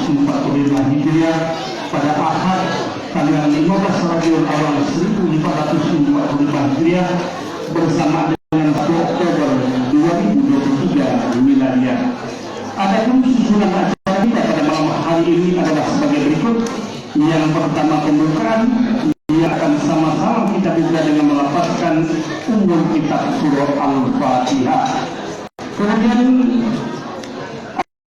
1445 Hijriah pada Ahad tanggal 15 Rabiul Awal 1445 Hijriah bersama dengan 1 Oktober 2023 Miladiah. Adapun susunan acara kita pada malam hari ini adalah sebagai berikut. Yang pertama, pembukaan yang akan sama-sama kita buka dengan melafazkan umur kitab surah Al-Fatihah. Kemudian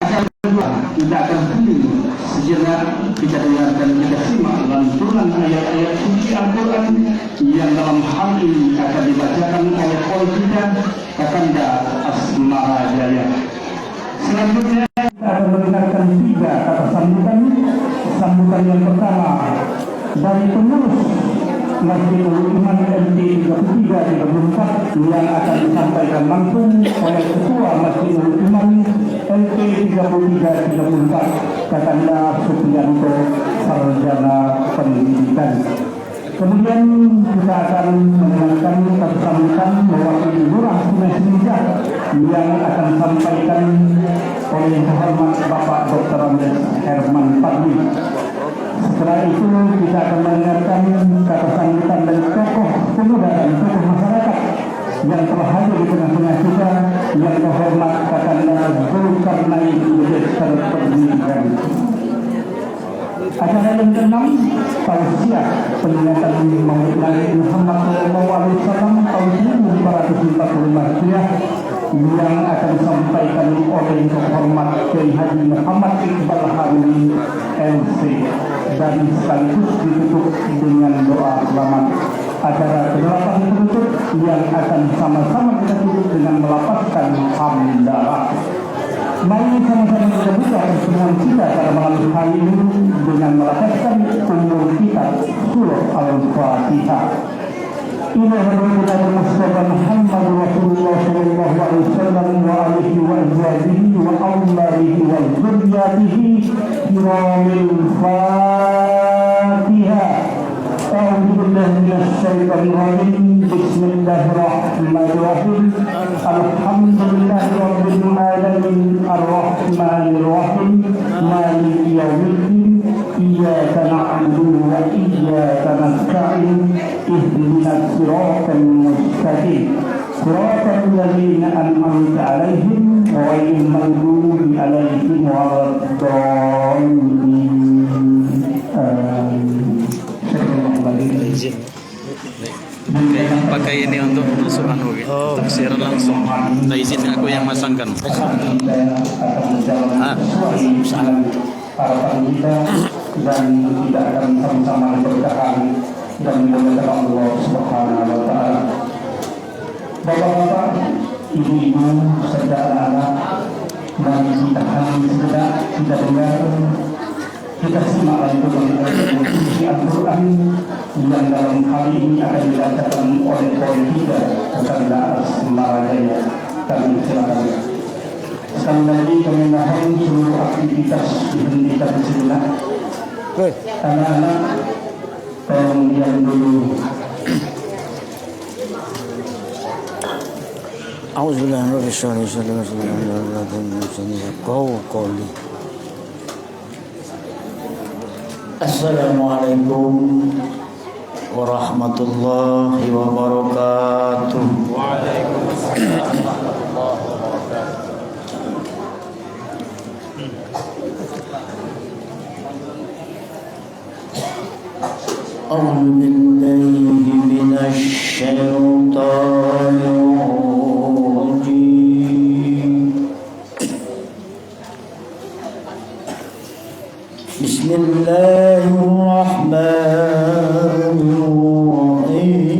acara kedua kita akan hening sejenak, kita dengarkan, kita simak lantunan ayat-ayat suci Al-Quran yang dalam hal ini akan dibacakan oleh kita Kakanda Asmara Jaya. Selanjutnya kita akan mendengarkan 3 kata sambutan. Sambutan yang pertama dari pengurus Masjidul Iman MT 3334 yang akan disampaikan langsung oleh Ketua Masjidul Iman MT 3334 Kakanda Supriyanto, Sarjana Pendidikan. Kemudian kita akan mendengarkan kata sambutan mewakili Lurah Sungai Sinjak yang akan disampaikan oleh Yang Terhormat Bapak Dr. Andes Herman Fadli. Setelah itu kita akan mendengarkan kata sambutan dari tokoh pemuda dan tokoh masyarakat yang telah hadir di tengah-tengah kita, Yang Terhormat Kakanda Zulkarnain Direktur Pendidikan. Acara yang ke-6, tausiah peringatan Maulid Nabi Muhammad SAW tahun 1445 Hijriah yang akan disampaikan oleh Yang Terhormat Kiai Haji Muhammad Iqbal Haruni LC dan sekaligus ditutup dengan doa selamat. Acara ke-8 penutup yang akan sama-sama kita tutup dengan melafazkan hamdalah. Mari sama-sama kita buka pertemuan kita pada malam hari ini dengan melafazkan umur kitab surah Al-Fatihah. Ila Rasulullah Mustafa Muhammad Rasulullah sallallahu alaihi wasallam wa alihi wa azwajihi wa auladihi wa dzurriyyatihi kiramil Fatihah. أعوذ بالله من الشيطان الرجيم بسم الله الرحمن الرحيم الحمد لله رب العالمين الرحمن الرحيم مالك يوم الدين إياك نعبد وإياك نستعين اهدنا الصراط المستقيم صراط الذين أنعمت عليهم غير المغضوب عليهم ولا الضالين. Izin pakai ini untuk masuk untuk siaran langsung. Nah, izin aku yang masangkan. Harapan kita dan kita akan sama-sama bertahan dan memuliakan Allah Subhanahu wa taala. Bapak-bapak, ibu-ibu serta anak-anak, mari kita hadir sejenak, kita dengar, kita simak lantunan suci Al-Quran yang dalam hal ini akan dibacakan oleh kita Kakanda Asmara Jaya. Kami silakan. Sekali lagi kami mohon seluruh aktivitas dihentikan sejenak. Anak-anak, tolong diam dulu. Assalamualaikum warahmatullahi wabarakatuh. Waalaikumsalam warahmatullahi wabarakatuh. A'udzu billahi minasy syaithanir rajim. Bismillahirrahmanirrahim.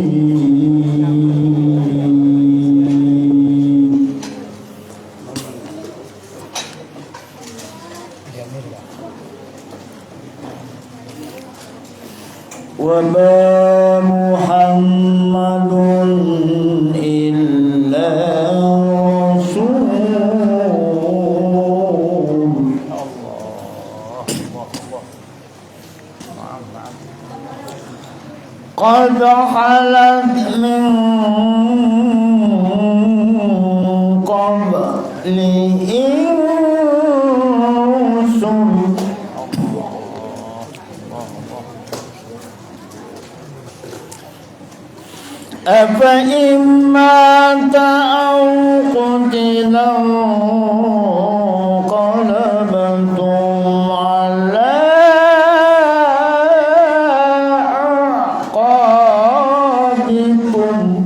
Wa ma Muhammadun illa rasul قد خلت من قبله الرسل أفإن مات أو قتل انقلبتم على أعقابكم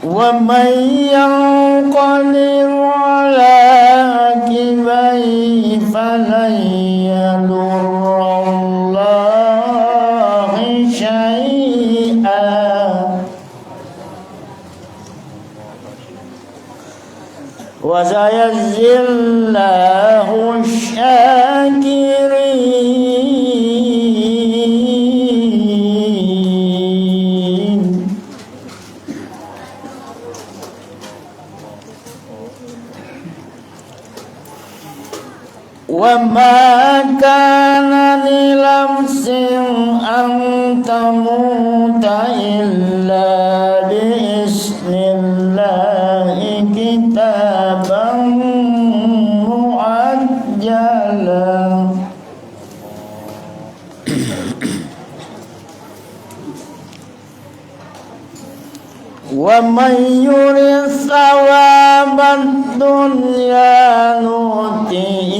ومن ينقلب على عقبيه فلن يضر الله شيئا وسيجزي الله الشاكرين وما كان لنفس أن تموت إلا بإذن الله كتابا مؤجلا ومن يرد ثواب الدنيا نؤته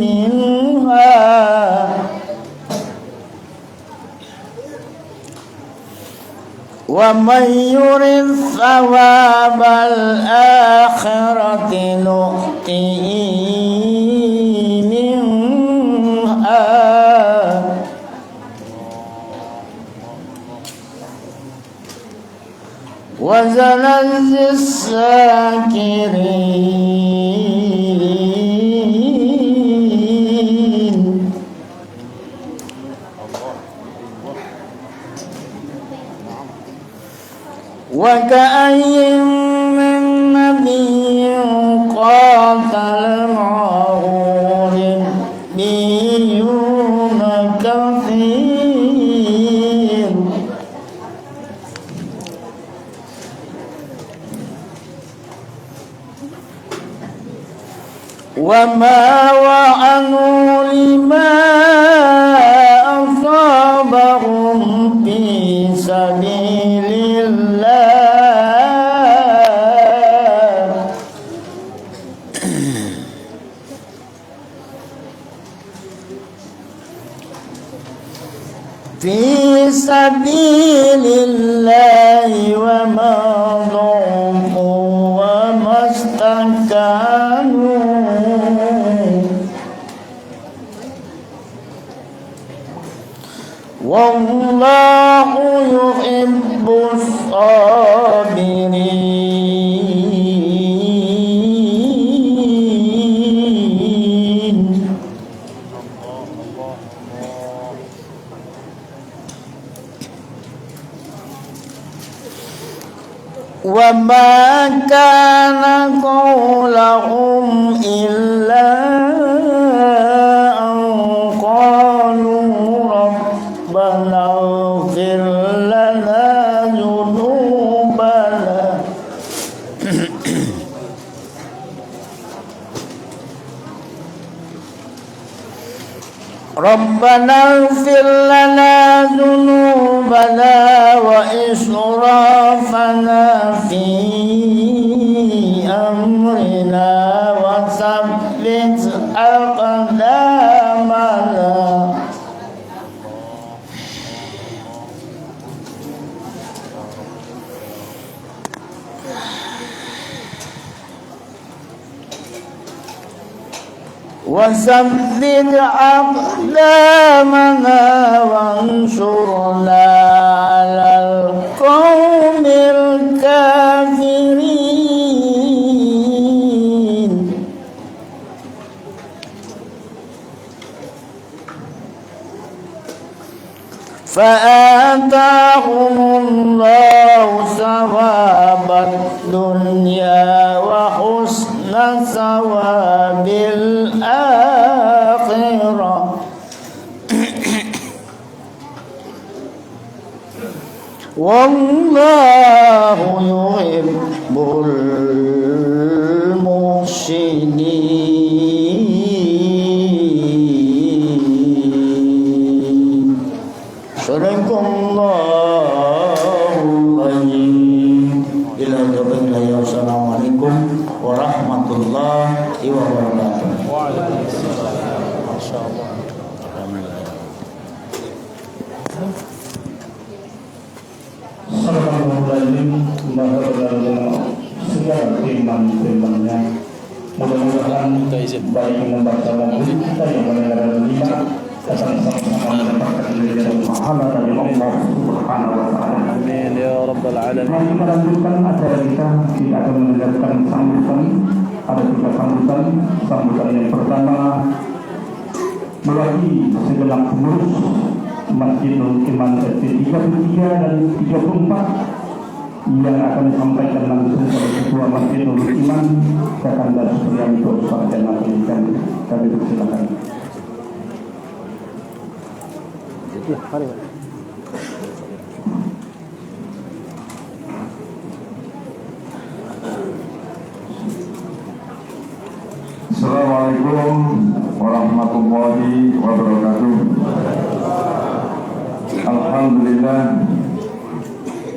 منها ومن يرد ثواب الآخرة نؤته منها وسنجزي الشاكرين وكأي من نبي قاتل معه ربيون كثير وما وعنوا لما أصابهم في سبيل الله في سبيل الله وما ضعفوا وما استكانوا والله يحب الصابرين وما كان قولهم إلا أن قالوا ربنا اغفر لنا ذنوبنا ربنا اغفر لنا ذنوبنا وإسرافنا في أمرنا وثبت أقدامنا وثبت أقدامنا وانصرنا على القوم الكافرين فآتاهم الله ثواب الدنيا وحسن ثواب الآخرة والله يحب المحسنين Alamin, Maha Penerima segala firman-firman-Nya. Mudah-mudahan baik yang membaca maupun kita yang menerima akan sama-sama mendapatkan keridhaan pahala dari Allah Subhanahu wa taala. Amin ya rabbal alamin. Mari kita lanjutkan acara kita akan mendengarkan sambutan. Ada 3 sambutan. Sambutan yang pertama mewakili segenap pengurus Masjidul Iman RT 33 dan 34 yang akan disampaikan langsung oleh Ketua Masjidul Iman Kakanda Supriyanto Sarjana Pendidikan. Kami persilakan. Assalamualaikum warahmatullahi wabarakatuh.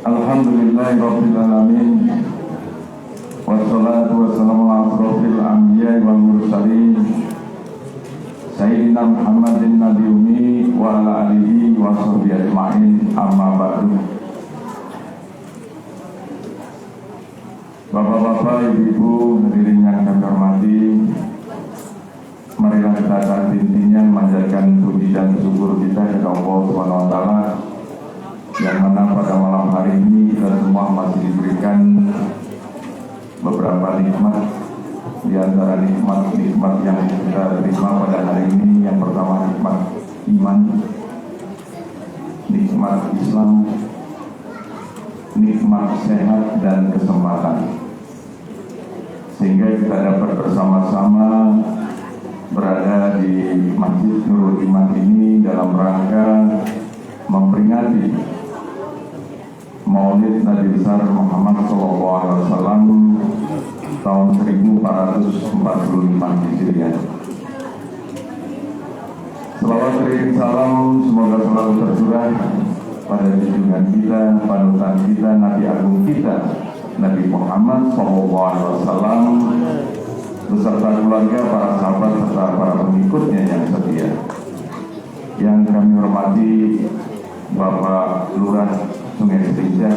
Alhamdulillahirabbil alamin. Wassalatu wassalamu ala asrofil anbiya'i wal mursalin Sayyidina Muhammadin Nabi Umi wa ala alihi wa sahbihi ajma'in, amma ba'du. Bapak-bapak, ibu-ibu, hadirin yang kami hormati, marilah kita saat intinya memanjatkan puji dan syukur kita kepada Allah Subhanahu wa taala yang mana pada malam hari ini kita semua masih diberikan beberapa nikmat. Di antara nikmat yang kita terima pada hari ini, yang pertama nikmat iman, nikmat Islam, nikmat sehat dan kesempatan, sehingga kita dapat bersama-sama berada di Masjid Nurul Iman ini dalam rangka memperingati Maulid Nabi besar Muhammad SAW tahun 1445 Hijriah. Selawat kirim salam semoga selalu tercurah pada junjungan kita, panutan kita, Nabi Agung kita, Nabi Muhammad SAW, beserta keluarga, para sahabat, serta para pengikutnya yang setia. Yang kami hormati Bapak Lurah Sungai Setinja,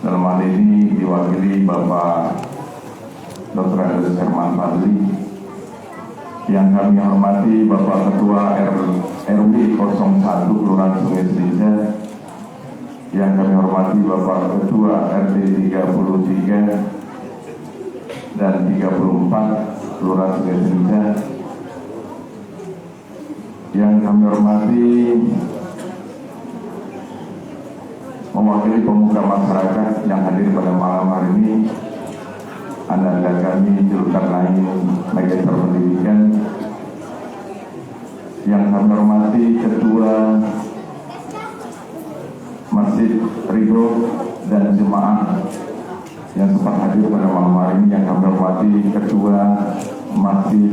dalam hal ini diwakili Bapak Dr. Andes Herman Fadli. Yang kami hormati Bapak Ketua RW 01 Kelurahan Sungai Setinja. Yang kami hormati Bapak Ketua RT 33 dan 34 Kelurahan Sungai Setinja. Yang kami hormati mewakili pemuda masyarakat yang hadir pada malam hari ini, anda kami julukan lain Magister Pendidikan. Yang kami hormati Ketua Masjid Ridho dan Jemaah yang sempat hadir pada malam hari ini. Yang kami hormati Ketua Masjid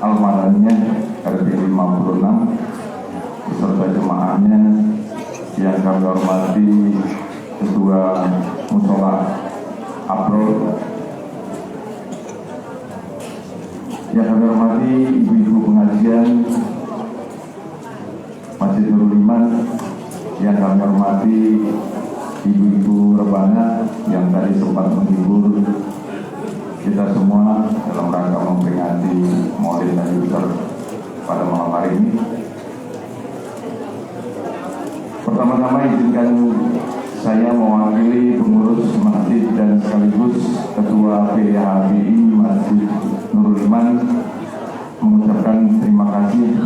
Al-Madaniyah RT 56 beserta jemaahnya. Yang kami hormati Ketua Musola Aprol. Yang kami hormati ibu-ibu pengajian Masjid Nurul Iman. Yang kami hormati ibu-ibu rebana yang tadi sempat menghibur kita semua dalam rangka memperingati Maulid Nabi besar pada malam hari ini. Pertama-tama izinkan saya mewakili pengurus masjid dan sekaligus Ketua PHBI Masjid Nurul Iman mengucapkan terima kasih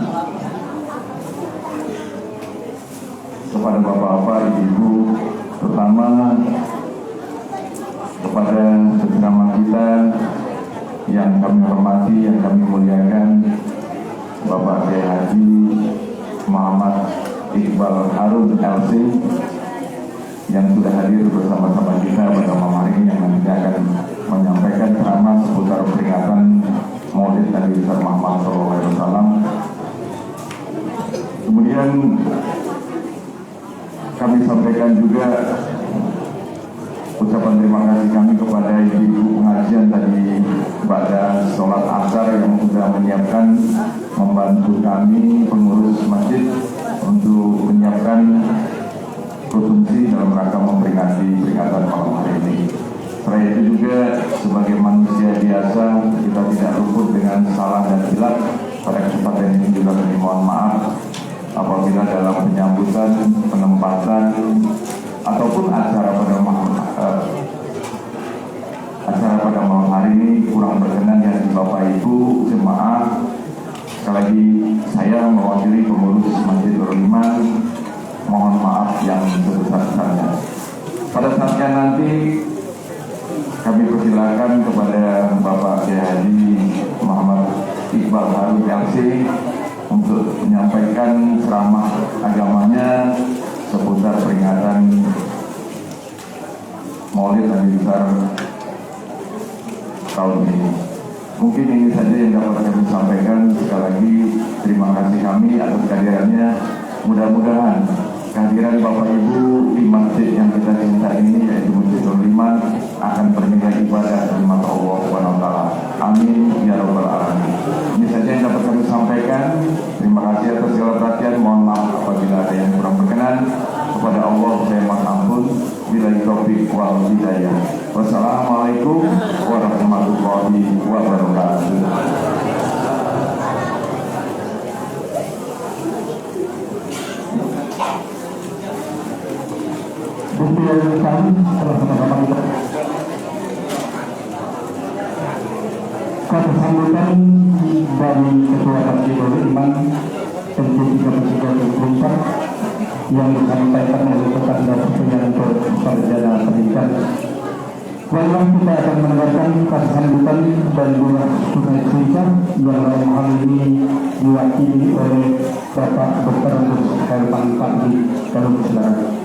kepada bapak-bapak, ibu-ibu, terutama kepada sesama kita yang kami hormati, yang kami muliakan, Bapak Kiai Haji Muhammad Iqbal Harun LC yang sudah hadir bersama-sama kita pada malam hari ini, yang nanti akan menyampaikan ceramah seputar peringatan Maulid Nabi besar Muhammad SAW. Kemudian kami sampaikan juga ucapan terima kasih kami kepada ibu pengajian tadi pada sholat asar yang sudah menyiapkan, membantu kami pengurus masjid untuk menyiapkan berfungsi dalam rangka memperingati peringatan malam hari ini. Selain itu juga sebagai manusia biasa kita tidak luput dengan salah dan hilaf. Pada kesempatan ini juga kami mohon maaf apabila dalam penyambutan, penempatan ataupun acara pada malam hari ini kurang berkenan ya Bapak Ibu jemaah. Sekali lagi saya mewakili pengurus Masjid Nurul Iman mohon maaf yang sebesar-besarnya. Pada saatnya nanti kami persilakan kepada Bapak Kiai Haji Muhammad Iqbal Harun LC untuk menyampaikan ceramah agamanya seputar peringatan Maulid Nabi besar tahun ini. Mungkin ini saja yang dapat kami sampaikan. Sekali lagi terima kasih kami atas kehadirannya. Mudah-mudahan kehadiran Bapak Ibu di masjid yang kita cinta ini yaitu Masjid Nurul Iman akan bernilai ibadah di mata Allah Subhanahu wa taala. Amin ya rabbal alamin. Ini saja yang dapat kami sampaikan. Terima kasih atas segala perhatian. Mohon maaf apabila ada yang kurang berkenan. Kepada Allah saya mohon ampun. Billahi taufiq wal hidayah. Wassalamualaikum warahmatullahi wabarakatuh. Bukti yang kami telah sama-sama kita kata sambutan dari Ketua Masjid Nurul Iman tentu 33 yang disampaikan oleh Ketua Persatuan Sarjana Pendidikan. Lalu kita akan mendengarkan kata sambutan dan dua tunai cerita yang dalam hal ini diwakili oleh Bapak Dr. Herman Pandi dalam silakan.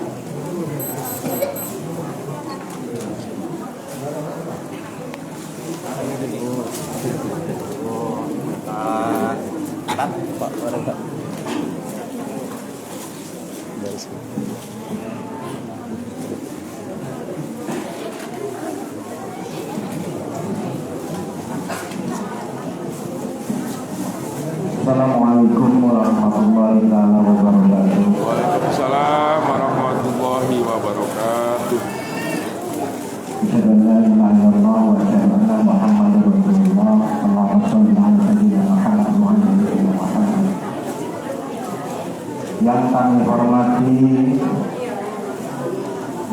Assalamualaikum warahmatullahi wabarakatuh. Waalaikumsalam warahmatullahi wabarakatuh. Asyhadu an la ilaha illallah wa asyhadu anna Muhammadar Rasulullah. Allahumma shalli ala sayyidina Muhammad wa ala ali Muhammad. Yang kami hormati,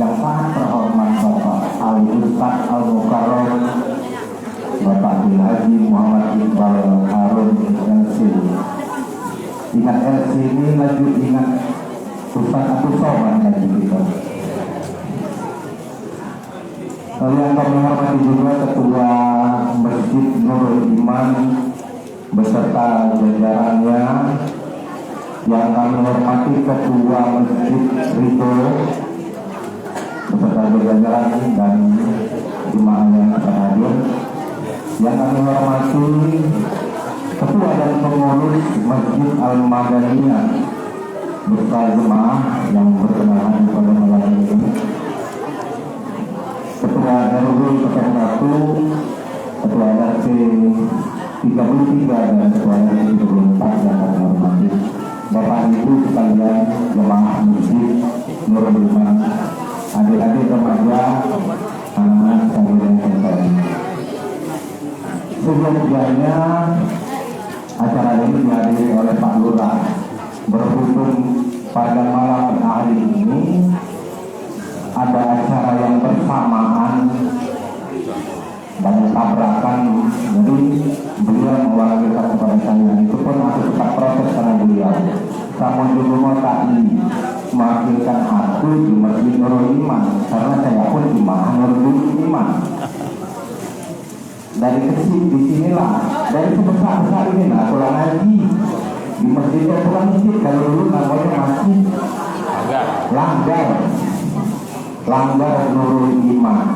yang sangat terhormat Bapak Al-Ustaz Al-Mukarram Bapak Kiai Haji Muhammad Iqbal Harun LC. Ingat LC ini lagi ingat Ustaz atau sobat lagi kita. Lalu yang kami hormati juga Ketua Masjid Nurul Iman beserta jajarannya. Yang kami hormati Ketua Masjid Ridho beserta jajaran dan jemaah yang hadir. Yang kami hormati Ketua dan pengurus Masjid Al-Madaniyah beserta jemaah yang berkenan pada malam ini. Ketua RW 01, Ketua RT 33 dan Ketua RT 34 yang kami hormati. Bapak Ibu sekalian jemaah Masjid Nurul Iman, adik-adik remaja, anak-anak sekalian yang saya. Sejujurnya acara ini dihadiri oleh Pak Lurah. Berhubung pada malam hari ini ada acara yang bersamaan dan tabrakan, jadi beliau mewakilkan kepada saya. Itu pun aku tetap proses karena beliau. Namun dulu mau tadi mewakilkan aku di Masjid Nurul Iman karena saya pun jemaah Nurul Iman. Dari kecil di sinilah, dari sebesar inilah pulang haji di masjidnya, bukan masjid kalau dulu namanya masjid Langgar Nurul Iman,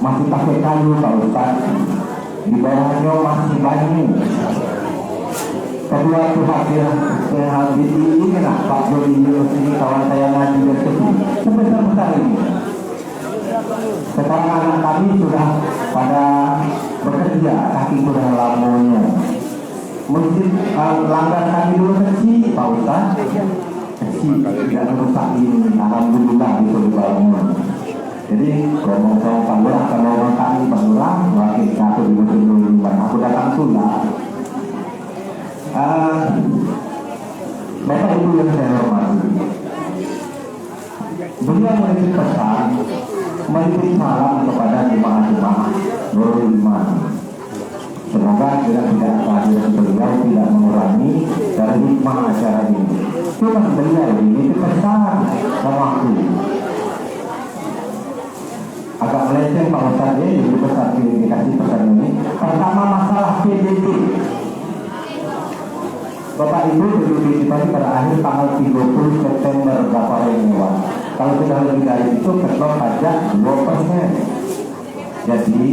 masih pakai kayu Pak Ustaz, di bawahnya masih banyu. Kedua tuh hadir ini lah Pak Jody ini kawan saya ngaji dari kecil sebesar ini. Sekarang anak kami sudah pada bekerja, kaki sudah lamunya. Masjid Langgar kami dulu kecil Pak Ustaz, kecil tidak merusak ini. Alhamdulillah Jadi ngomong sama Pak Lurah, kalau orang kami Pak Lurah, wakil satu di Gubernur aku datang sudah. Bapak Ibu yang saya hormati, beliau menitip pesan, menitip salam kepada jemaah-jemaah Nurul Iman. Semoga tidak kehadiran beliau tidak mengurangi dari hikmah acara ini. Cuma beliau ini pesan sama aku. Agak melenceng Pak Ustadz ya, jadi pesan dikasih pesan ini. Pertama masalah PDB. Bapak Ibu PDB kita pada akhir tanggal 30 September berapa hari lewat. Kalau sudah lebih dari itu ketok pajak 2%. Jadi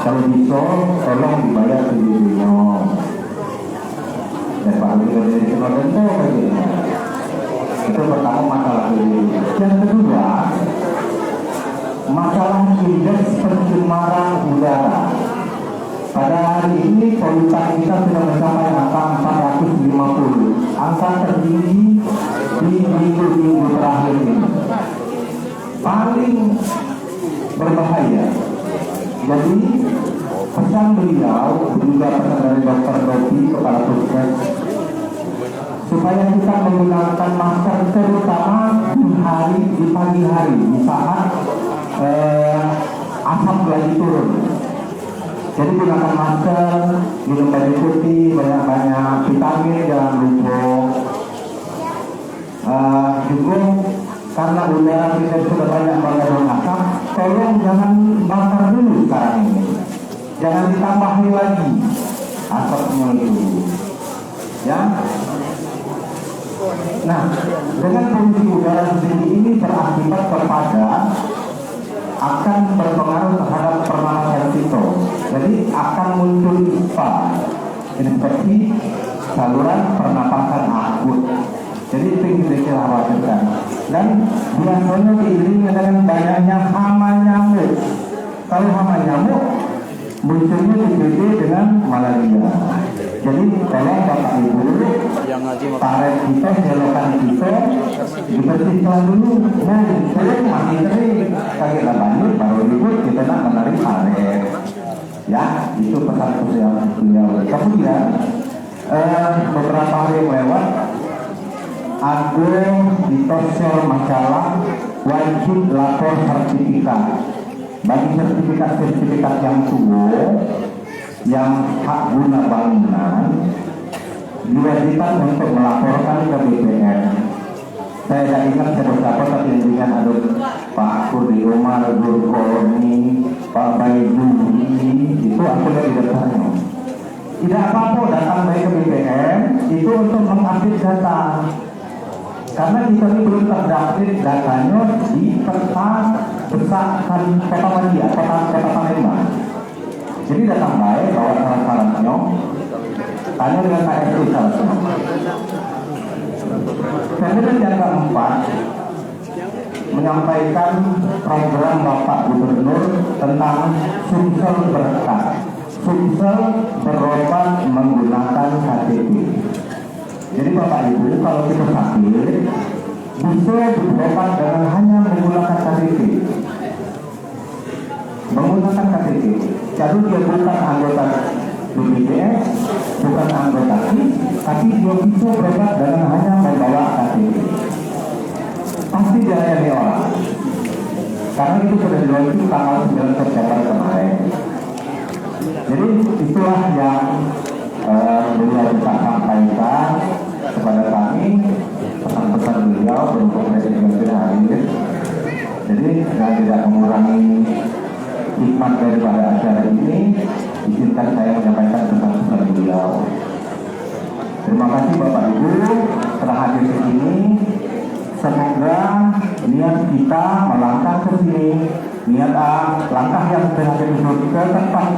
kalau bisa tolong dibayar PDB-nya. Dan Pak Ibu dari kenal tentu begini. Itu pertama masalah PDB. Yang kedua, masalah indeks pencemaran udara. Pada hari ini polutan kita sudah mencapai angka 450, angka tertinggi di minggu-minggu terakhir ini. Paling berbahaya. Jadi pesan beliau juga pesan dari Dr. Dopi kepada Puskes supaya kita menggunakan masker terutama di pagi hari di saat asap lagi turun. Jadi gunakan masker, minum air putih, banyak-banyak vitamin, jangan lupa. Juga karena udara kita sudah banyak mengandung asap, tolong jangan bakar dulu sekarang ini. Jangan ditambahin lagi asapnya itu. Ya. Nah, dengan polusi udara tinggi ini berakibat kepada akan berpengaruh terhadap pernafasan kita. Jadi akan muncul ISPA, infeksi saluran pernapasan akut. Jadi itu yang kita khawatirkan. Dan biasanya diiringi dengan banyaknya hama nyamuk. Kalau hama nyamuk munculnya TBC dengan malaria. Jadi tolong Bapak Ibu, tarik kita, selokan kita dibersihkan dulu. Nah, kering masih kering, kaget banjir baru ribut kita nak menarik tarik. Ya, itu pesan sosial beliau. Kemudian beberapa hari lewat, aku ditosor masalah wajib lapor sertifikat. Bagi sertifikat yang tua, yang hak guna bangunan, diwajibkan untuk melaporkan ke BPN. Saya tidak ingat siapa tapi intinya ada Pak Kurdi Umar, Durkoni, Pak Baiduri, itu aku lihat di daftarnya. Tidak apa-apa datang baik ke BPN itu untuk mengupdate data. Karena kita ini belum terdaftar datanya di peta besar kota Madia, kota Palembang. Jadi datang baik bawa syarat-syaratnya, tanya dengan KSU syaratnya. Kemudian yang keempat, menyampaikan program Bapak Gubernur tentang Sumsel berkah, Sumsel berobat menggunakan KTP. Jadi Bapak Ibu kalau kita sakit bisa berobat dengan hanya menggunakan KTP. Menggunakan KTP. Jadi dia bukan anggota BPJS, bukan anggota KIS, tapi dia bisa berobat dengan hanya membawa KTP. Pasti dilayani orang. Karena itu sudah dilakukan tanggal 9 September kemarin. Jadi itulah yang beliau bisa sampaikan kepada kami, pesan-pesan beliau untuk presiden hari ini. Jadi tidak mengurangi hikmat daripada acara ini, izinkan saya menyampaikan pesan-pesan beliau. Terima kasih Bapak Ibu telah hadir di sini. Semoga niat kita melangkah ke sini, niat langkah yang berhasil ke tempat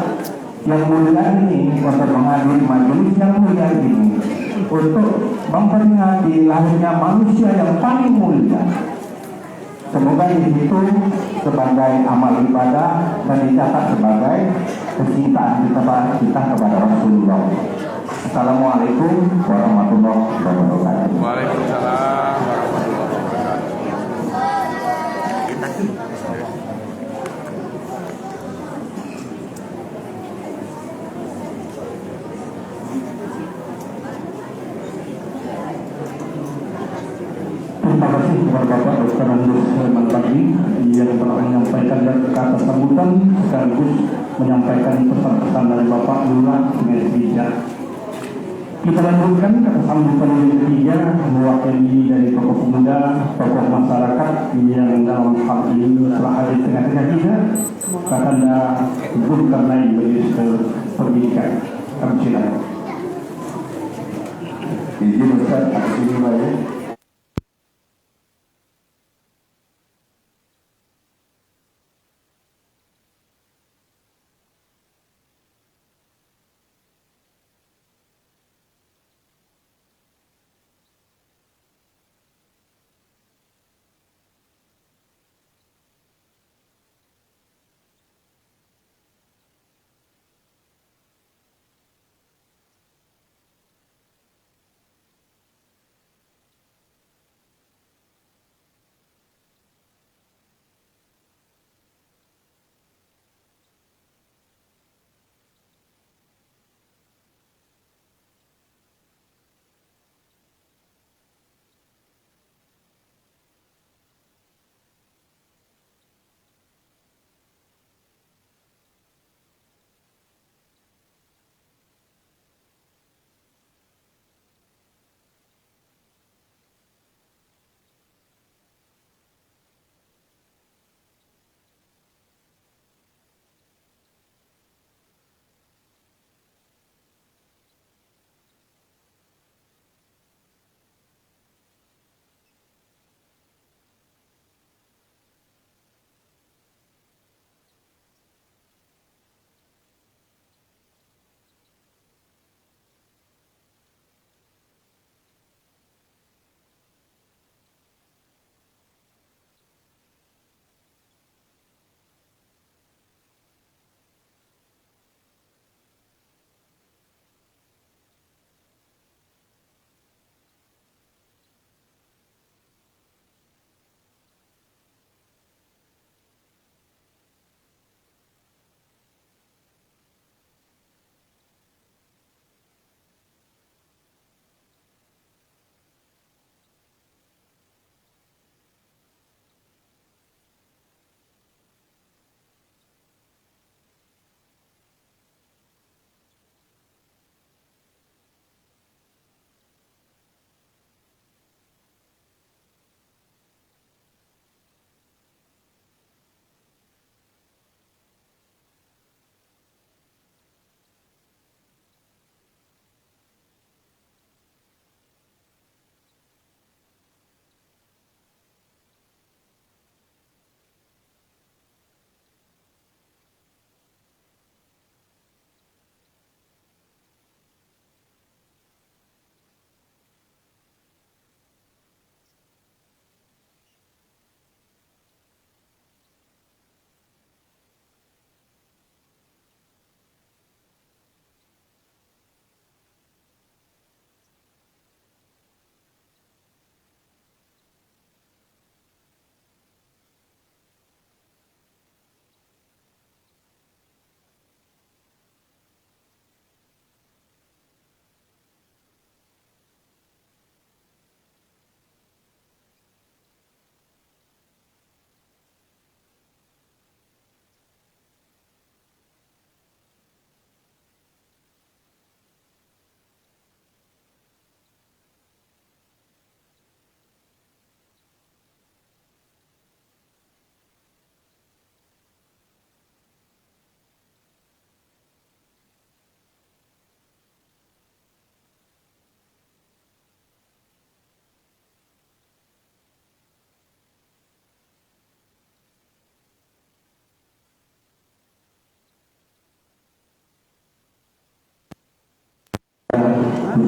yang mulia ini untuk menghadiri majelis yang mulia ini, untuk memperingati lahirnya manusia yang paling mulia. Semoga di situ sebagai amal ibadah dan dicatat sebagai kecintaan kita kepada Rasulullah. Assalamualaikum warahmatullahi wabarakatuh. Waalaikumsalam warahmatullahi wabarakatuh. Gubernur Sleman Pagi yang telah menyampaikan kata sambutan sekaligus menyampaikan pesan-pesan dari Bapak Lurah Sungai Bijak. Kita lanjutkan kata sambutan yang ketiga mewakili dari tokoh pemuda, tokoh masyarakat yang dalam hal ini telah hadir di tengah-tengah kita, Kakanda Zulkarnain Minister Pendidikan. Kami silakan. Izin Ustaz, atas ini Pak ya.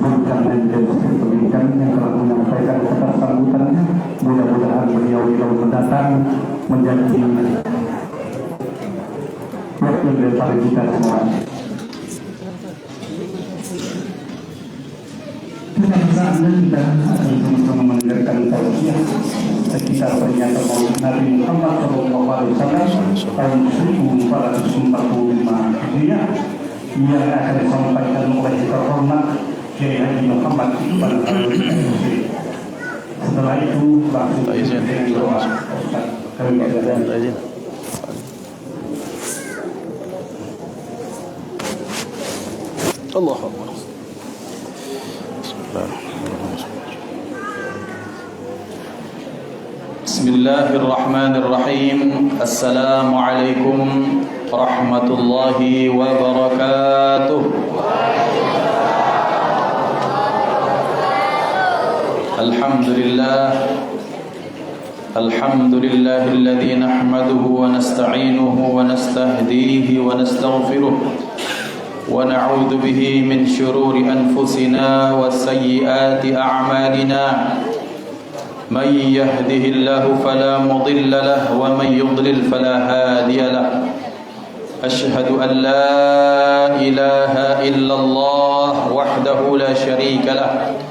Karena Direktur Pendidikan yang telah menyampaikan kata sambutannya, mudah-mudahan beliau di tahun mendatang menjadi wakil dari kita semua. Saatnya kita akan sama-sama mendengarkan tausiah sekitar pernyataan Maulid Nabi Muhammad SAW tahun 1445 Hijriah yang akan disampaikan oleh terhormat Kiai Haji Muhammad Iqbal Harun LC. Setelah itu langsung dengan doa. Allahu Akbar. Bismillahirrahmanirrahim. Assalamualaikum warahmatullahi wabarakatuh. Alhamdulillah. Alhamdulillahilladzi nahmaduhu wa nasta'inuhu wa nastahdihi wa nastaghfiruh wa na'udzu bihi min shururi anfusina wa sayyiati a'malina. Man yahdihillahu fala mudilla lahu wa man yudlil fala hadiya lahu. Ashhadu an la ilaha illallah wahdahu la syarika lahu.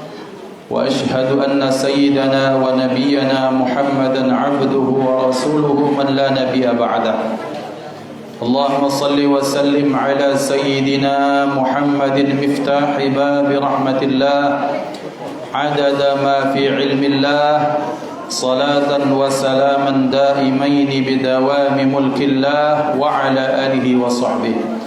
وأشهد أن سيدنا ونبينا محمدا عبده ورسوله من لا نبي بعده. اللهم صل وسلم على سيدنا محمد مفتاح باب رحمة الله عدد ما في علم الله صلاة وسلاما دائمين بدوام ملك الله وعلى آله وصحبه.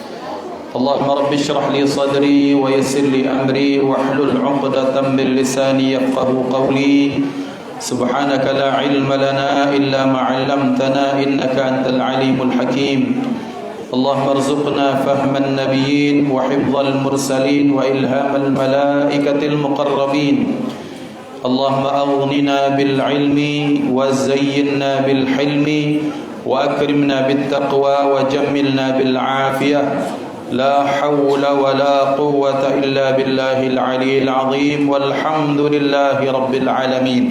اللهم رب اشرح لي صدري ويسر لي أمري واحلل عقدة من لساني يفقهوا قولي. سبحانك لا علم لنا إلا ما علمتنا إنك أنت العليم الحكيم. اللهم ارزقنا فهم النبيين وحفظ المرسلين وإلهام الملائكة المقربين. اللهم أغننا بالعلم وزينا بالحلم وأكرمنا بالتقوى وجملنا بالعافية. لا حول ولا قوة إلا بالله العلي العظيم والحمد لله رب العالمين.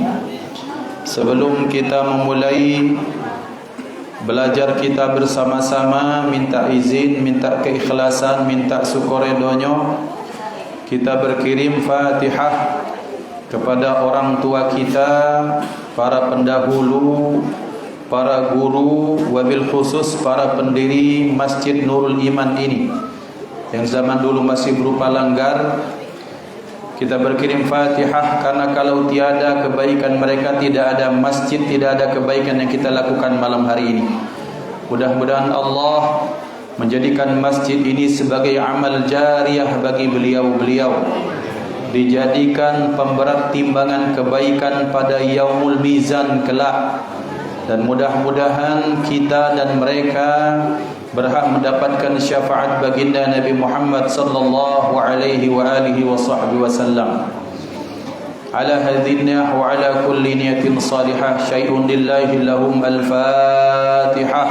Sebelum kita memulai belajar kita bersama-sama, minta izin, minta keikhlasan, minta syukur redonyo, kita berkirim Fatihah kepada orang tua kita, para pendahulu, para guru, wabil khusus para pendiri Masjid Nurul Iman ini yang zaman dulu masih berupa langgar. Kita berkirim Fatihah karena kalau tiada kebaikan mereka tidak ada masjid, tidak ada kebaikan yang kita lakukan malam hari ini. Mudah-mudahan Allah menjadikan masjid ini sebagai amal jariyah bagi beliau-beliau, dijadikan pemberat timbangan kebaikan pada yaumul mizan kelak. Dan mudah-mudahan kita dan mereka berhak mendapatkan syafaat baginda Nabi Muhammad sallallahu alaihi wa alihi wa sahbihi wasallam. Ala hadhihi wa ala kulli niyatin salihah syai'un lillahi lahum al-Fatihah.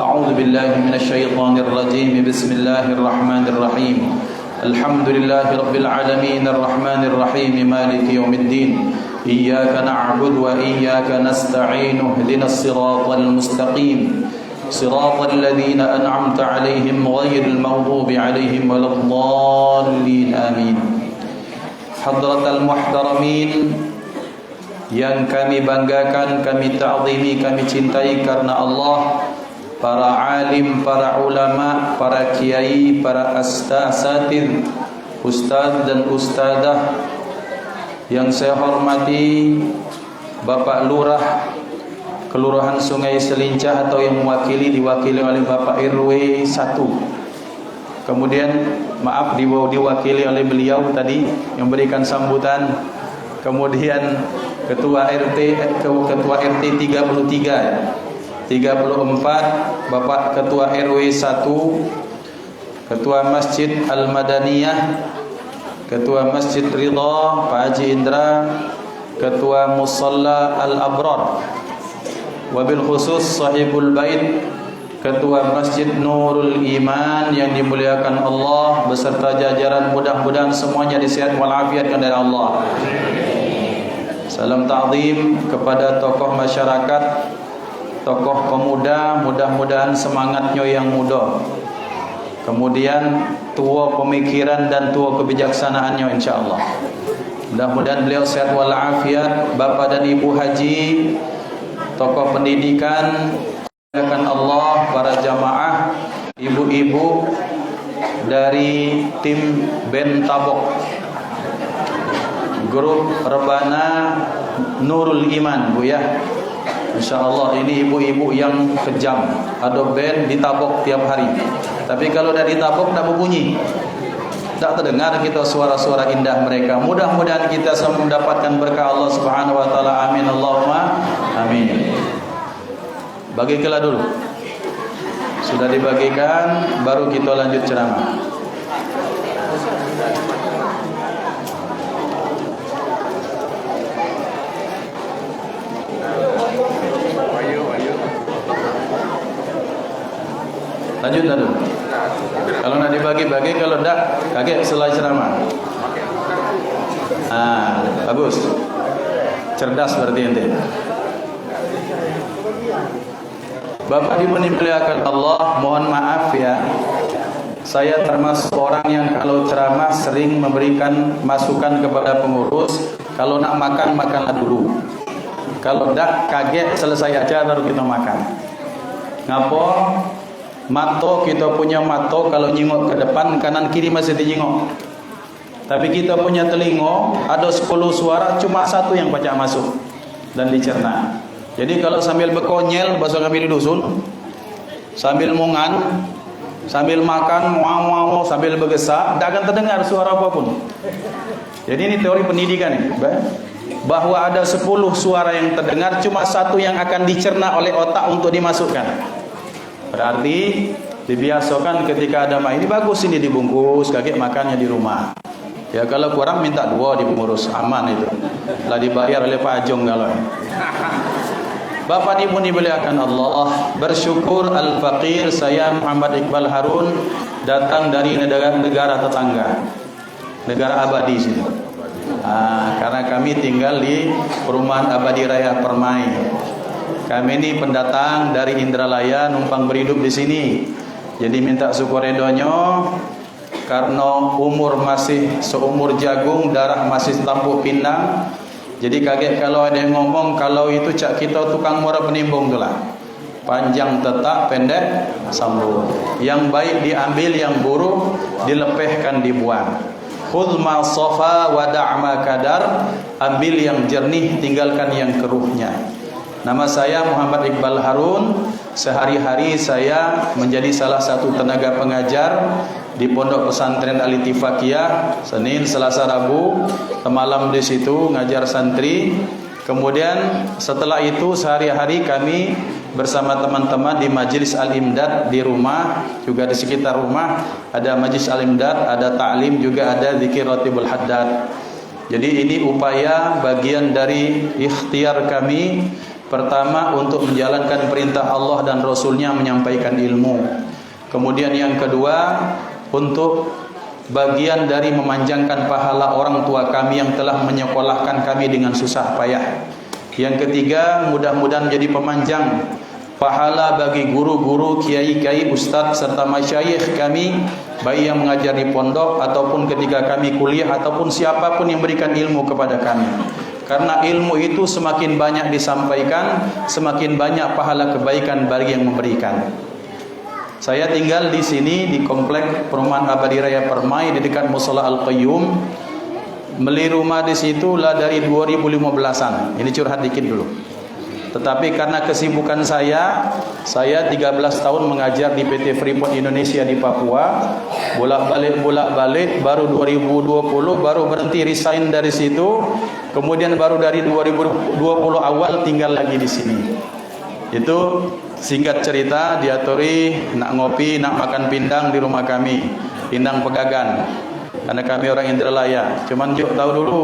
A'udzu billahi minasy syaithanir rajim. Bismillahirrahmanirrahim. Alhamdulillahi rabbil alamin arrahmanir rahim maliki yaumiddin. إياك نعبد وإياك نستعين اهدنا الصراط المستقيم صراط الذين أنعمت عليهم غير المغضوب عليهم ولا الضالين آمين. حضرة المحترمين yang kami banggakan, kami ta'zimi, kami cintai karena Allah, para alim, para ulama, para kiai, para asatidz, ustaz dan ustadzah yang saya hormati, Bapak Lurah Kelurahan Sungai Selincah atau yang diwakili oleh Bapak RW 1. Kemudian maaf diwakili oleh beliau tadi yang berikan sambutan. Kemudian Ketua RT 33 34, Bapak Ketua RW 1, Ketua Masjid Al-Madaniyah, Ketua Masjid Ridha Pak Haji Indra, Ketua Musalla Al-Abrar, wabil khusus sahibul bait Ketua Masjid Nurul Iman yang dimuliakan Allah beserta jajaran, mudah-mudahan semuanya disehat walafiat dari Allah. Salam ta'zim kepada tokoh masyarakat, tokoh pemuda, mudah-mudahan semangatnya yang muda. Kemudian tua pemikiran dan tua kebijaksanaannya insyaallah. Mudah-mudahan beliau sehat walafiat, Bapak dan Ibu Haji, tokoh pendidikan, akan Allah, para jamaah, ibu-ibu dari tim band Tabok, grup Rebana Nurul Iman, Bu ya. Insya Allah ini ibu-ibu yang kejam. Ada band ditabok tiap hari. Tapi kalau dah ditabok tak berbunyi, tak terdengar kita suara-suara indah mereka. Mudah-mudahan kita semua mendapatkan berkah Allah Subhanahu wa taala. Amin Allahumma amin. Bagikanlah dulu. Sudah dibagikan, baru kita lanjut ceramah. Lanjut dulu. Kalau nak dibagi-bagi, kalau tak, kaget setelah ceramah. Bagus. Cerdas berarti ente. Bapak Ibu dimuliakan Allah, mohon maaf ya. Saya termasuk orang yang kalau ceramah sering memberikan masukan kepada pengurus. Kalau nak makan, makanlah dulu. Kalau tak, kaget selesai aja baru kita makan. Ngapa? Mato kita punya mato kalau nyingok ke depan, kanan kiri masih dijingok. Tapi kita punya telingo ada 10 suara, cuma satu yang baca masuk dan dicerna. Jadi kalau sambil bekonyel, bahasa kami di dusun, sambil mungan, sambil makan, muau-muau, sambil bergesak, tidak akan terdengar suara apapun. Jadi ini teori pendidikan ini, bahwa ada 10 suara yang terdengar, cuma satu yang akan dicerna oleh otak untuk dimasukkan. Berarti dibiasakan ketika ada ini bagus ini dibungkus, kakek makannya di rumah. Ya kalau kurang minta 2 di pengurus, aman itu. Lah dibayar oleh Pak Ajong kalau. Bapak Ibu dimuliakan Allah, bersyukur al-faqir saya Muhammad Iqbal Harun datang dari negara tetangga, negara abadi sini. Karena kami tinggal di perumahan Abadi Raya Permai. Kami ini pendatang dari Indralaya, numpang berhidup di sini. Jadi minta syukur redonyo karena umur masih seumur jagung, darah masih tampuk pindang. Jadi kaget kalau ada yang ngomong kalau itu cak kita tukang murah penimbung itulah. Panjang tetap, pendek sambung. Yang baik diambil, yang buruk dilepehkan, dibuang. Khudh ma safa wa da' ma kadar. Ambil yang jernih, tinggalkan yang keruhnya. Nama saya Muhammad Iqbal Harun. Sehari-hari saya menjadi salah satu tenaga pengajar di Pondok Pesantren Al-Ittifaqiyah. Senin, Selasa, Rabu, malam di situ ngajar santri. Kemudian setelah itu sehari-hari kami bersama teman-teman di Majlis Al-Imdad di rumah, juga di sekitar rumah ada Majlis Al-Imdad, ada ta'lim, juga ada zikir ratibul haddad. Jadi ini upaya bagian dari ikhtiar kami. Pertama untuk menjalankan perintah Allah dan Rasulnya, menyampaikan ilmu. Kemudian yang kedua untuk bagian dari memanjangkan pahala orang tua kami yang telah menyekolahkan kami dengan susah payah. Yang ketiga mudah-mudahan menjadi pemanjang pahala bagi guru-guru, kiai-kiai, ustadz serta masyayikh kami, baik yang mengajar di pondok ataupun ketika kami kuliah ataupun siapapun yang berikan ilmu kepada kami. Karena ilmu itu semakin banyak disampaikan, semakin banyak pahala kebaikan bagi yang memberikan. Saya tinggal di sini di komplek perumahan Abadi Raya Permai di dekat Mushola Al-Qayyum. Beli rumah di situ lah dari 2015-an. Ini curhat dikit dulu. Tetapi karena kesibukan saya 13 tahun mengajar di PT Freeport Indonesia di Papua, bolak-balik baru 2020 baru berhenti, resign dari situ. Kemudian baru dari 2020 awal tinggal lagi di sini. Itu singkat cerita, diatori nak ngopi, nak makan pindang di rumah kami, pindang pegagan. Karena kami orang Indralaya. Cuman juk tahu dulu,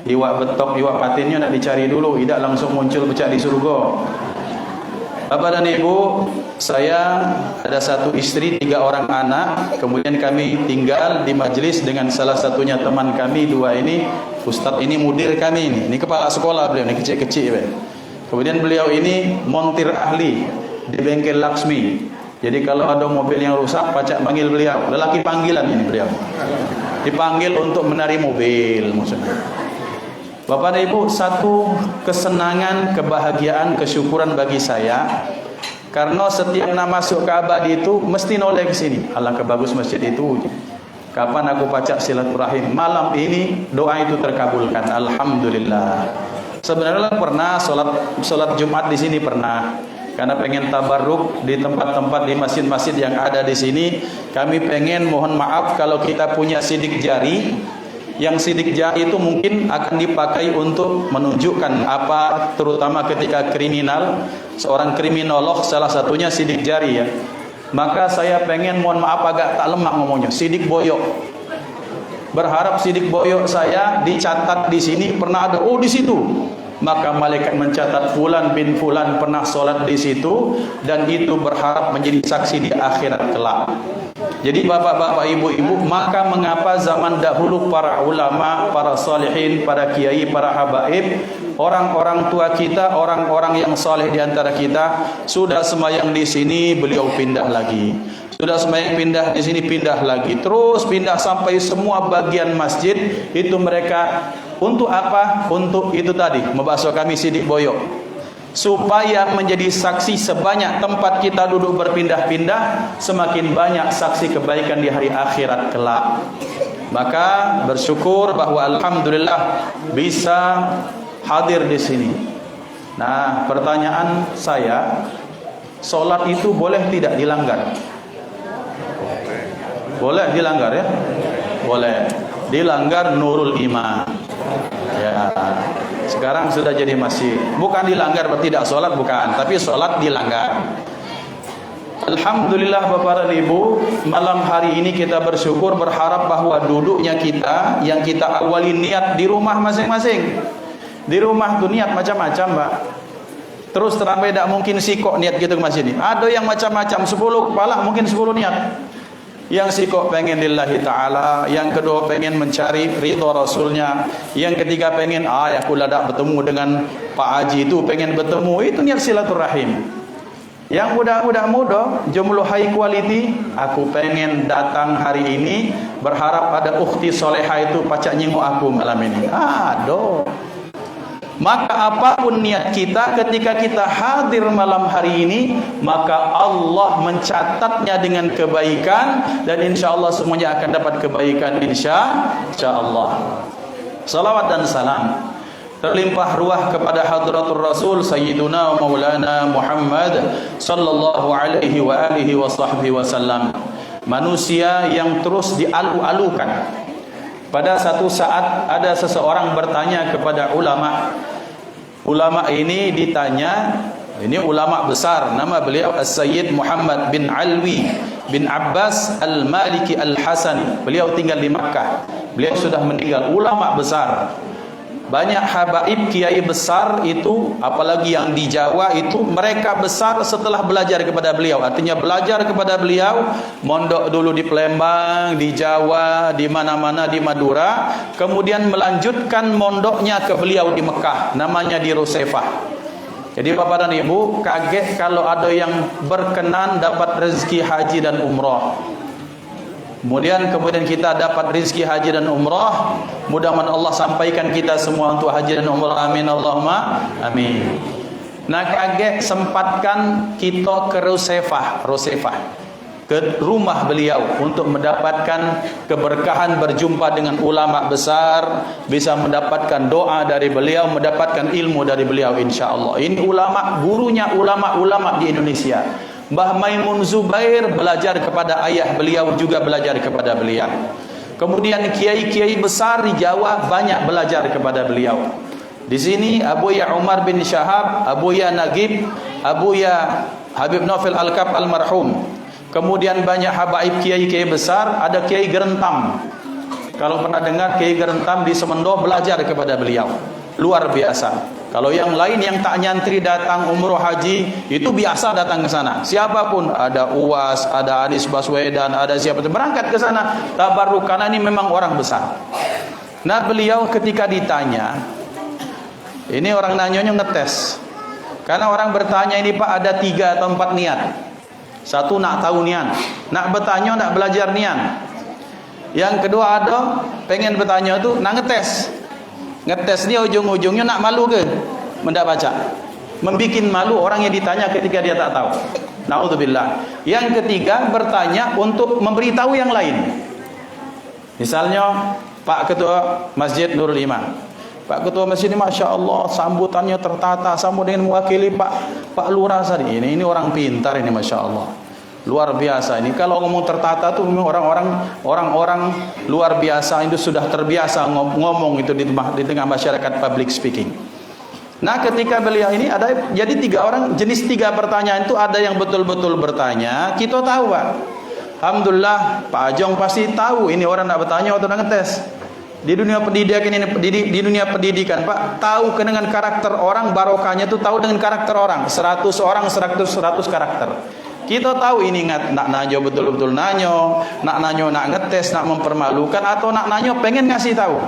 iwak betok, iwak patinnya nak dicari dulu, tidak langsung muncul pecah di surga. Bapak dan Ibu, saya ada satu istri, 3 orang anak. Kemudian kami tinggal di majlis dengan salah satunya teman kami 2 ini. Ustadz ini mudir kami ini kepala sekolah beliau, ini kecil-kecil. Kemudian beliau ini montir ahli di bengkel Laksmi. Jadi kalau ada mobil yang rusak, pacak panggil beliau. Lelaki panggilan ini beliau. Dipanggil untuk menari mobil maksudnya. Bapak dan Ibu, satu kesenangan, kebahagiaan, kesyukuran bagi saya karena setiap nak masuk ke Abadi itu mesti noleh ke sini. Alangkah bagus masjid itu. Kapan aku pacak silaturahim? Malam ini doa itu terkabulkan. Alhamdulillah. Sebenarnya pernah sholat Jumat di sini pernah. Karena pengen tabarruk di tempat-tempat di masjid-masjid yang ada di sini, kami pengen mohon maaf kalau kita punya sidik jari. Yang sidik jari itu mungkin akan dipakai untuk menunjukkan apa, terutama ketika kriminal, seorang kriminolog salah satunya sidik jari ya. Maka saya pengen mohon maaf agak tak lemak ngomongnya, sidik boyok. Berharap sidik boyok saya dicatat di sini pernah ada, oh di situ. Maka malaikat mencatat fulan bin fulan pernah sholat di situ, dan itu berharap menjadi saksi di akhirat kelak. Jadi bapak-bapak, ibu-ibu, maka mengapa zaman dahulu para ulama, para salihin, para kiai, para habaib, orang-orang tua kita, orang-orang yang saleh di antara kita sudah sembahyang di sini, beliau pindah lagi. Sudah sembahyang pindah di sini, pindah lagi. Terus pindah sampai semua bagian masjid itu mereka untuk apa? Untuk itu tadi, membahas kami sidik boyok. Supaya menjadi saksi sebanyak tempat kita duduk berpindah-pindah, semakin banyak saksi kebaikan di hari akhirat kelak. Maka bersyukur bahwa alhamdulillah bisa hadir di sini. Nah, pertanyaan saya, sholat itu boleh tidak dilanggar? Boleh dilanggar ya? Boleh. Dilanggar nurul iman. Ya. Sekarang sudah jadi masjid. Bukan dilanggar berarti tidak sholat, bukan. Tapi sholat dilanggar. Alhamdulillah Bapak dan Ibu, malam hari ini kita bersyukur, berharap bahwa duduknya kita, yang kita awali niat di rumah masing-masing. Di rumah tuh niat macam-macam, Mbak. Terus terang beda mungkin sikok niat gitu ke masjid ini. Ada yang macam-macam, 10 kepala mungkin 10 niat. Yang sikok pengen lillahi ta'ala, yang kedua pengen mencari ridha Rasulnya, yang ketiga pengen aku ladak bertemu dengan Pak Haji itu, pengen bertemu, itu niat silaturahim. Yang muda, jumlah high quality, aku pengen datang hari ini, berharap ada ukhti soleha itu pacak nyinguk aku malam ini. Aduh. Maka apapun niat kita ketika kita hadir malam hari ini, maka Allah mencatatnya dengan kebaikan, dan insya Allah semuanya akan dapat kebaikan insya Allah. Salawat dan salam terlimpah ruah kepada hadratur Rasul Sayyiduna Maulana Muhammad sallallahu alaihi wa alihi wa sahbihi wasallam. Manusia yang terus dialu-alukan. Pada satu saat ada seseorang bertanya kepada ulama. Ulama ini ditanya, ini ulama besar, nama beliau As-Sayyid Muhammad bin Alwi bin Abbas Al-Maliki Al-Hasani. Beliau tinggal di Makkah. Beliau sudah meninggal, ulama besar. Banyak habaib kiai besar itu, apalagi yang di Jawa itu, mereka besar setelah belajar kepada beliau. Artinya belajar kepada beliau, mondok dulu di Palembang, di Jawa, di mana-mana, di Madura, kemudian melanjutkan mondoknya ke beliau di Mekah, namanya di Rusefah. Jadi Bapak dan Ibu, kaget kalau ada yang berkenan dapat rezeki haji dan umrah. Kemudian kita dapat rezeki haji dan umrah. Mudah-mudahan Allah sampaikan kita semua untuk haji dan umrah. Amin Allahumma amin. Nah, kaget sempatkan kita ke Rusefah, ke rumah beliau untuk mendapatkan keberkahan berjumpa dengan ulama besar, bisa mendapatkan doa dari beliau, mendapatkan ilmu dari beliau insyaallah. Ini ulama, gurunya ulama-ulama di Indonesia. Mbah Maimun Zubair belajar kepada ayah beliau, juga belajar kepada beliau. Kemudian kiai-kiai besar di Jawa banyak belajar kepada beliau. Di sini Abuya Umar bin Syahab, Abuya Nagib, Abuya Habib Naufil Al-Kab almarhum. Kemudian banyak habaib kiai-kiai besar, ada Kiai Gerentam. Kalau pernah dengar Kiai Gerentam di Semendo belajar kepada beliau. Luar biasa. Kalau yang lain yang tak nyantri datang umroh haji, itu biasa datang ke sana. Siapapun, ada Uwas, ada Anies Baswedan, ada siapa itu berangkat ke sana tabarruk, karena ini memang orang besar. Nah, beliau ketika ditanya, ini orang nanyanya ngetes. Karena orang bertanya ini Pak ada 3 atau 4 niat. Satu nak tahu nian, nak bertanya, nak belajar nian. Yang kedua ada pengen bertanya tu nak ngetes. Ngetes ni ujung-ujungnya nak malu ke? Mendak baca. Membikin malu orang yang ditanya ketika dia tak tahu. Na'udzubillah. Yang ketiga bertanya untuk memberitahu yang lain. Misalnya Pak Ketua Masjid Nurul Iman, Pak Ketua Masjid ini Masya Allah sambutannya tertata, sambut dengan mewakili Pak Lurah tadi. Ini orang pintar ini Masya Allah. Luar biasa ini. Kalau ngomong tertata tuh memang orang-orang luar biasa itu sudah terbiasa ngomong itu di tengah masyarakat public speaking. Nah, ketika beliau ini ada jadi 3 orang, jenis 3 pertanyaan itu ada yang betul-betul bertanya, kita tahu Pak. Alhamdulillah Pak Ajong pasti tahu ini orang tidak bertanya atau ngetes. Di dunia pendidikan ini di dunia pendidikan Pak, tahu dengan karakter orang, barokahnya itu tahu dengan karakter orang. 100 orang 100 karakter. Kita tahu ini nak nanyo betul-betul nanyo, nak ngetes, nak mempermalukan, atau nak nanyo pengen ngasih tahu.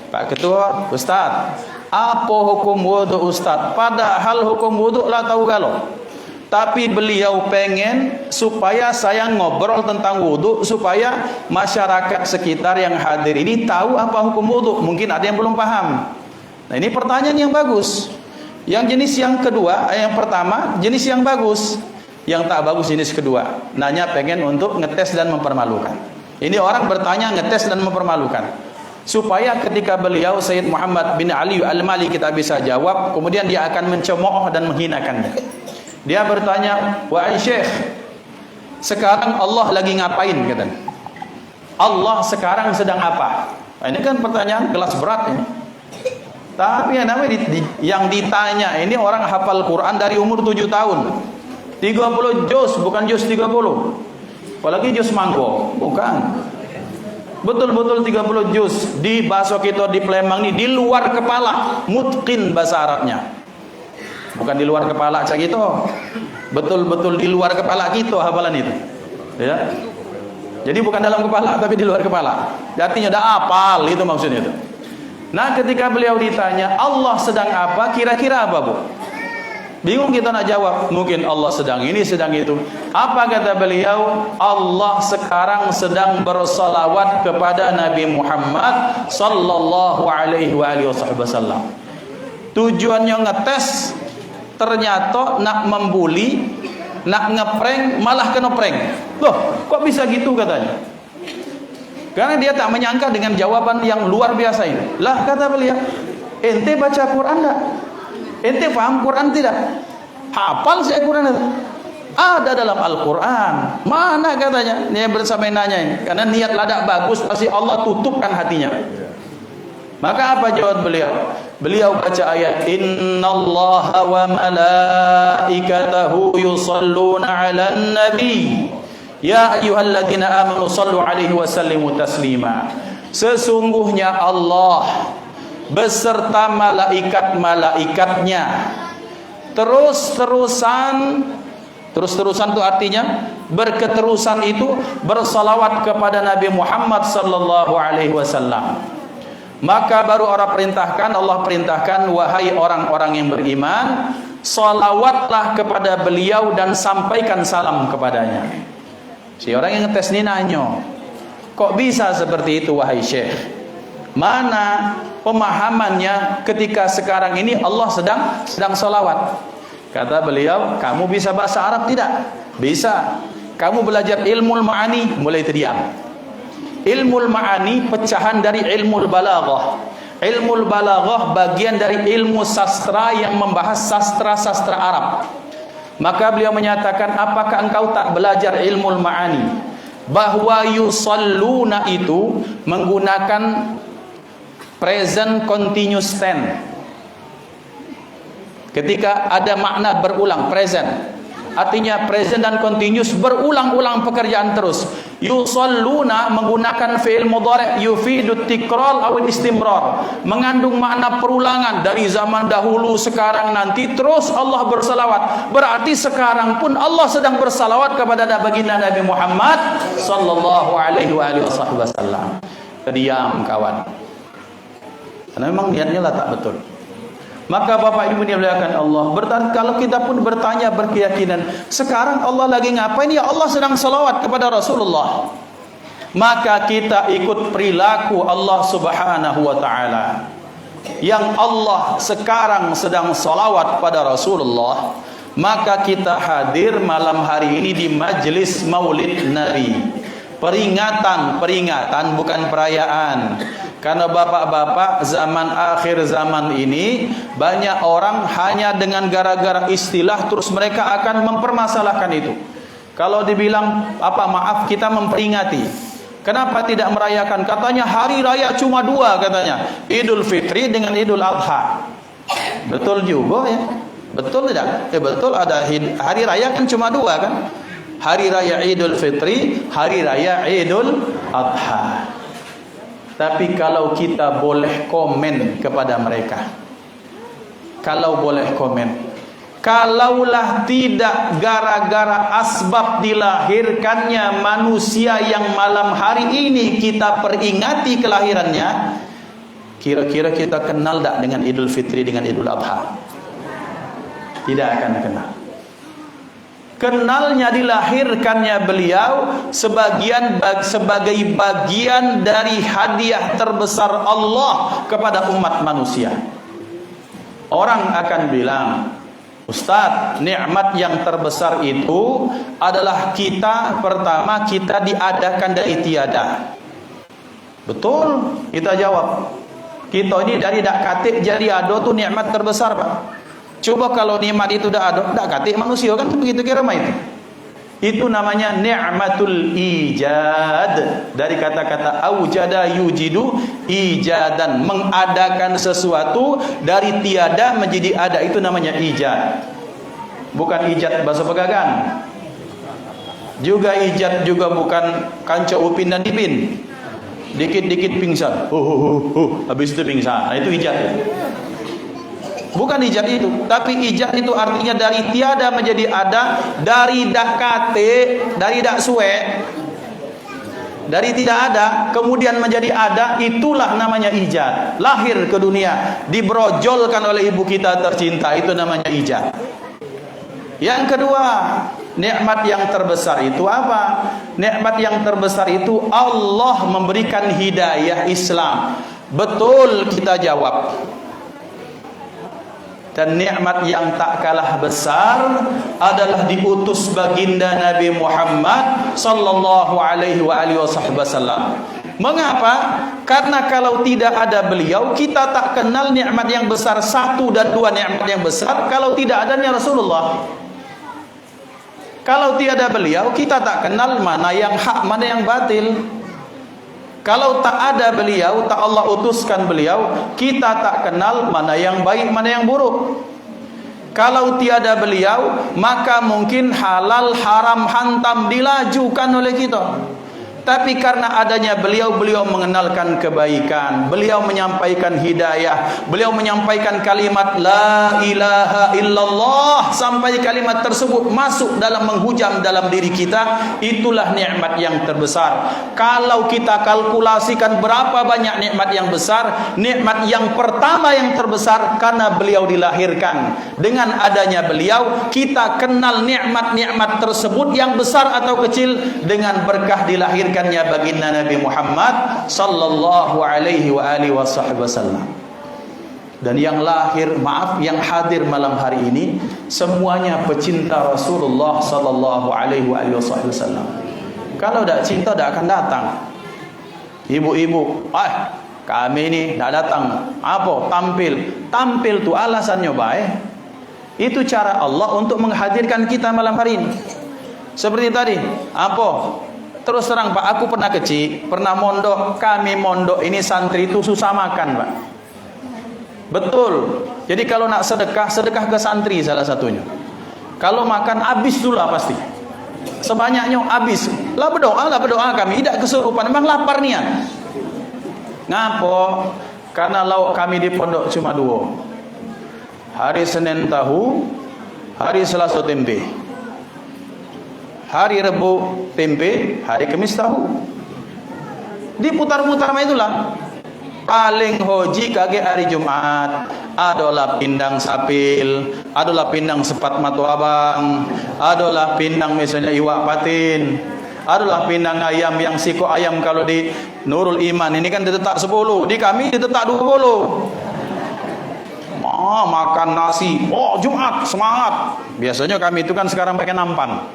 Pak Ketua, Ustaz, apa hukum wudu Ustaz? Padahal hukum wudu lah tahu kalau. Tapi beliau pengen supaya saya ngobrol tentang wudu, supaya masyarakat sekitar yang hadir ini tahu apa hukum wudu. Mungkin ada yang belum paham. Nah, ini pertanyaan yang bagus. Yang jenis yang kedua, yang pertama jenis yang bagus. Yang tak bagus jenis kedua, nanya pengen untuk ngetes dan mempermalukan. Ini orang bertanya ngetes dan mempermalukan, supaya ketika beliau Sayyid Muhammad bin Ali Al-Mali kita bisa jawab, kemudian dia akan mencemooh dan menghinakannya. Dia bertanya, wahai Syekh, sekarang Allah lagi ngapain? Katanya, Allah sekarang sedang apa? Nah, ini kan pertanyaan kelas berat ini. Tapi yang ditanya ini orang hafal Quran dari umur 7 tahun. 30 juz, bukan juz 30. Apalagi juz mangko, bukan. Betul-betul 30 juz di bahasa kita di Palembang ini di luar kepala, mutqin bahasa Arabnya. Bukan di luar kepala cak itu. Betul-betul di luar kepala kita hafalan itu. Ya. Jadi bukan dalam kepala tapi di luar kepala. Artinya udah hafal itu maksudnya itu. Nah, ketika beliau ditanya Allah sedang apa, kira-kira apa, Bu? Bingung kita nak jawab. Mungkin Allah sedang ini, sedang itu. Apa kata beliau? Allah sekarang sedang bersalawat kepada Nabi Muhammad sallallahu alaihi wasallam. Tujuannya ngetes, ternyata nak membuli, nak ngeprank, malah kena prank. Loh, kok bisa gitu katanya? Karena dia tak menyangka dengan jawaban yang luar biasa ini. Lah, kata beliau, ente baca Quran enggak? Ente paham Quran tidak? Hafal saya Quran itu? Ada dalam Al-Quran. Mana katanya? Dia bersama yang nanya ini. Karena niat ladak bagus, pasti Allah tutupkan hatinya. Maka apa jawab beliau? Beliau baca ayat, Innallaha wa malaikatahu yusalluna ala nabi. Ya ayyuhalladzina amanu sallu alaihi wa sallimu taslima. Sesungguhnya Allah beserta malaikat-malaikatnya terus-terusan itu artinya berketerusan itu bersalawat kepada Nabi Muhammad sallallahu alaihi wasallam. Maka baru Allah perintahkan wahai orang-orang yang beriman, salawatlah kepada beliau dan sampaikan salam kepadanya. Si orang yang ngetes ini nanya, kok bisa seperti itu wahai Syekh? Mana pemahamannya ketika sekarang ini Allah sedang salawat? Kata beliau, kamu bisa bahasa Arab tidak? Bisa. Kamu belajar ilmu ma'ani, mulai terdiam. Ilmu ma'ani pecahan dari ilmu balaghah. Ilmu balaghah bagian dari ilmu sastra yang membahas sastra-sastra Arab. Maka beliau menyatakan, apakah engkau tak belajar ilmu ma'ani? Bahwa yusalluna itu menggunakan present continuous tense. Ketika ada makna berulang, present. Artinya present dan continuous berulang-ulang pekerjaan terus. Yusalluna menggunakan fi'il mudhari' yufidu tikrar atau istimrar, mengandung makna perulangan dari zaman dahulu, sekarang, nanti, terus Allah bersalawat. Berarti sekarang pun Allah sedang bersalawat kepada baginda Nabi Muhammad sallallahu alaihi wasallam. Diam kawan. Karena memang niatnya lah tak betul. Maka Bapak Ibu dimuliakan Allah, kalau kita pun bertanya berkeyakinan, sekarang Allah lagi ngapain? Ya Allah sedang salawat kepada Rasulullah. Maka kita ikut perilaku Allah Subhanahu wa taala. Yang Allah sekarang sedang salawat pada Rasulullah, maka kita hadir malam hari ini di majelis Maulid Nabi. Peringatan bukan perayaan. Karena bapak-bapak zaman akhir zaman ini banyak orang hanya dengan gara-gara istilah terus mereka akan mempermasalahkan itu. Kalau dibilang apa maaf kita memperingati, kenapa tidak merayakan? Katanya hari raya cuma 2 katanya, Idul Fitri dengan Idul Adha. Betul juga ya? Betul tidak? Betul, ada hari raya kan cuma 2 kan? Hari raya Idul Fitri, hari raya Idul Adha. Tapi kalau kita boleh komen kepada mereka, kalau boleh komen, kalaulah tidak gara-gara asbab dilahirkannya manusia yang malam hari ini kita peringati kelahirannya, kira-kira kita kenal tak dengan Idul Fitri dengan Idul Adha? Tidak akan kenal. Kenalnya dilahirkannya beliau sebagai bagian dari hadiah terbesar Allah kepada umat manusia. Orang akan bilang, Ustaz, nikmat yang terbesar itu adalah pertama kita diadakan dari tiada. Betul, kita jawab. Kita ini dari dak katik jadi ado tu nikmat terbesar, Pak. Coba kalau nikmat itu dak ado, dak katik manusia kan begitu kira itu. Itu namanya ni'matul ijad, dari kata-kata aujada yujidu ijadan, mengadakan sesuatu dari tiada menjadi ada, itu namanya ijad. Bukan ijad bahasa pegagan. Juga ijad juga bukan kanca upin dan dipin. Dikit-dikit pingsan. Habis itu pingsan. Nah, itu ijad. Bukan ijad itu, tapi ijad itu artinya dari tiada menjadi ada, dari dak kate, dari dak suwe, dari tidak ada kemudian menjadi ada, itulah namanya ijad. Lahir ke dunia, dibrojolkan oleh ibu kita tercinta, itu namanya ijad. Yang kedua, nikmat yang terbesar itu apa? Nikmat yang terbesar itu Allah memberikan hidayah Islam. Betul, kita jawab. Dan nikmat yang tak kalah besar adalah diutus baginda Nabi Muhammad sallallahu alaihi wasallam. Mengapa? Karena kalau tidak ada beliau, kita tak kenal nikmat yang besar 1 dan 2 nikmat yang besar kalau tidak adanya Rasulullah. Kalau tiada beliau, kita tak kenal mana yang hak, mana yang batil. Kalau tak ada beliau, tak Allah utuskan beliau, kita tak kenal mana yang baik, mana yang buruk. Kalau tiada beliau, maka mungkin halal, haram, hantam dilajukan oleh kita. Tapi karena adanya beliau, beliau mengenalkan kebaikan, beliau menyampaikan hidayah, beliau menyampaikan kalimat la ilaha illallah, sampai kalimat tersebut masuk dalam menghujam dalam diri kita. Itulah nikmat yang terbesar. Kalau kita kalkulasikan berapa banyak nikmat yang besar, nikmat yang pertama yang terbesar karena beliau dilahirkan. Dengan adanya beliau, kita kenal nikmat-nikmat tersebut yang besar atau kecil dengan berkah dilahirkan baginda Nabi Muhammad sallallahu alaihi wa alihi wasallam. Dan yang lahir, yang hadir malam hari ini semuanya pecinta Rasulullah sallallahu alaihi wa alihi wasallam. Kalau tidak cinta tidak akan datang. Ibu-ibu, kami ini tidak datang. Apa? Tampil tu alasannya baik. Itu cara Allah untuk menghadirkan kita malam hari ini. Seperti tadi, apa? Terus terang Pak, aku pernah kecil, pernah mondok. Kami mondok ini santri itu susah makan Pak. Betul. Jadi kalau nak sedekah ke santri salah satunya. Kalau makan habis dulu lah pasti. Sebanyaknya habis. Lah berdoa kami. Tidak kesurupan, memang lapar nian. Ngapo? Karena lauk kami di pondok cuma 2. Hari Senin tahu, hari Selasa tempe. Hari Rabu tempe, hari Kamis tahu. Diputar-putar itulah. Paling hoji kage hari Jumat. Adalah pindang sapil, adalah pindang sepat matu abang, adalah pindang misalnya iwak patin, adalah pindang ayam yang siko ayam. Kalau di Nurul Iman ini kan ditetak 10, di kami ditetak 20. Makan nasi, Jumat semangat. Biasanya kami itu kan sekarang pakai nampan.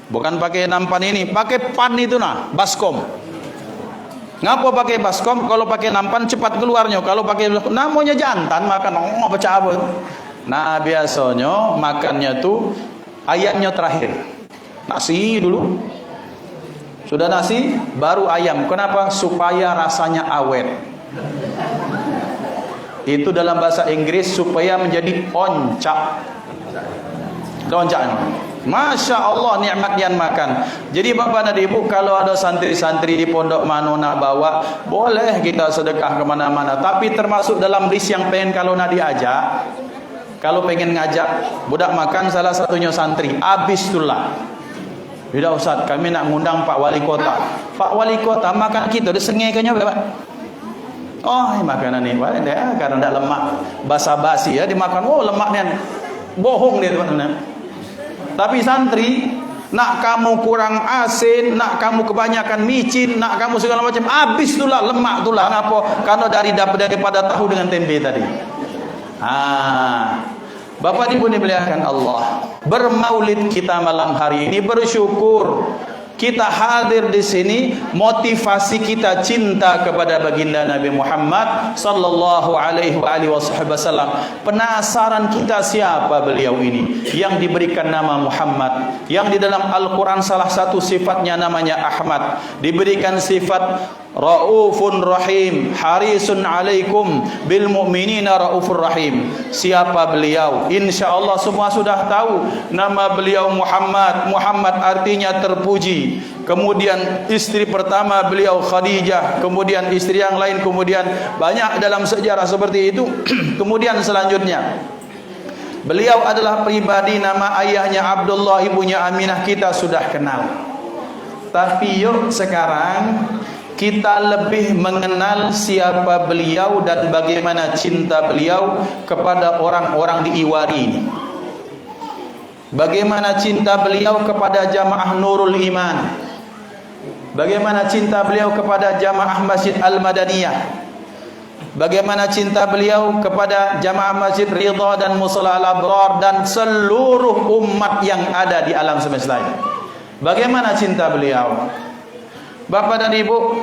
Bukan pakai nampan ini, pakai pan itu baskom. Ngapa pakai baskom? Kalau pakai nampan cepat keluarnya. Kalau pakai namanya jantan makan pecah apa? Nah, biasanya makannya tuh ayamnya terakhir. Nasi dulu. Sudah nasi, baru ayam. Kenapa? Supaya rasanya awet. Itu dalam bahasa Inggris supaya menjadi oncak. Oncak. Masya Allah nikmat yang makan. Jadi bapak dan ibu, kalau ada santri-santri di pondok mana nak bawa, boleh kita sedekah kemana-mana. Tapi termasuk dalam list yang pengen kalau nak diajak, kalau pengen ngajak budak makan salah satunya santri, habis itulah. Tidak Ustaz, kami nak ngundang Pak Wali Kota. Pak Wali Kota makan kita, dia sengih kayaknya Pak. Oh, ini makanan ini, karena tidak lemak, basa-basi ya dimakan. Oh, lemaknya bohong dia teman-teman. Tapi santri, nak kamu kurang asin, nak kamu kebanyakan micin, nak kamu segala macam, habis itulah lemak itulah. Kenapa? Karena daripada tahu dengan tempe tadi. Bapak Ibu dimuliakan Allah, bermaulid kita malam hari ini, bersyukur kita hadir di sini. Motivasi kita cinta kepada baginda Nabi Muhammad sallallahu alaihi wasallam. Penasaran kita siapa beliau ini yang diberikan nama Muhammad, yang di dalam Al-Quran salah satu sifatnya namanya Ahmad, diberikan sifat Raufun Rahim, harisun alaikum bil mu'minina raufur rahim. Siapa beliau? Insyaallah semua sudah tahu. Nama beliau Muhammad. Muhammad artinya terpuji. Kemudian istri pertama beliau Khadijah, kemudian istri yang lain, kemudian banyak dalam sejarah seperti itu. Kemudian selanjutnya beliau adalah pribadi, nama ayahnya Abdullah, ibunya Aminah kita sudah kenal. Tapi yuk sekarang kita lebih mengenal siapa beliau dan bagaimana cinta beliau kepada orang-orang di Iwari ini. Bagaimana cinta beliau kepada jamaah Nurul Iman. Bagaimana cinta beliau kepada jamaah Masjid Al-Madaniyah. Bagaimana cinta beliau kepada jamaah Masjid Ridha dan Musalla Al-Abrar dan seluruh umat yang ada di alam semesta ini. Bagaimana cinta beliau? Bapak dan Ibu,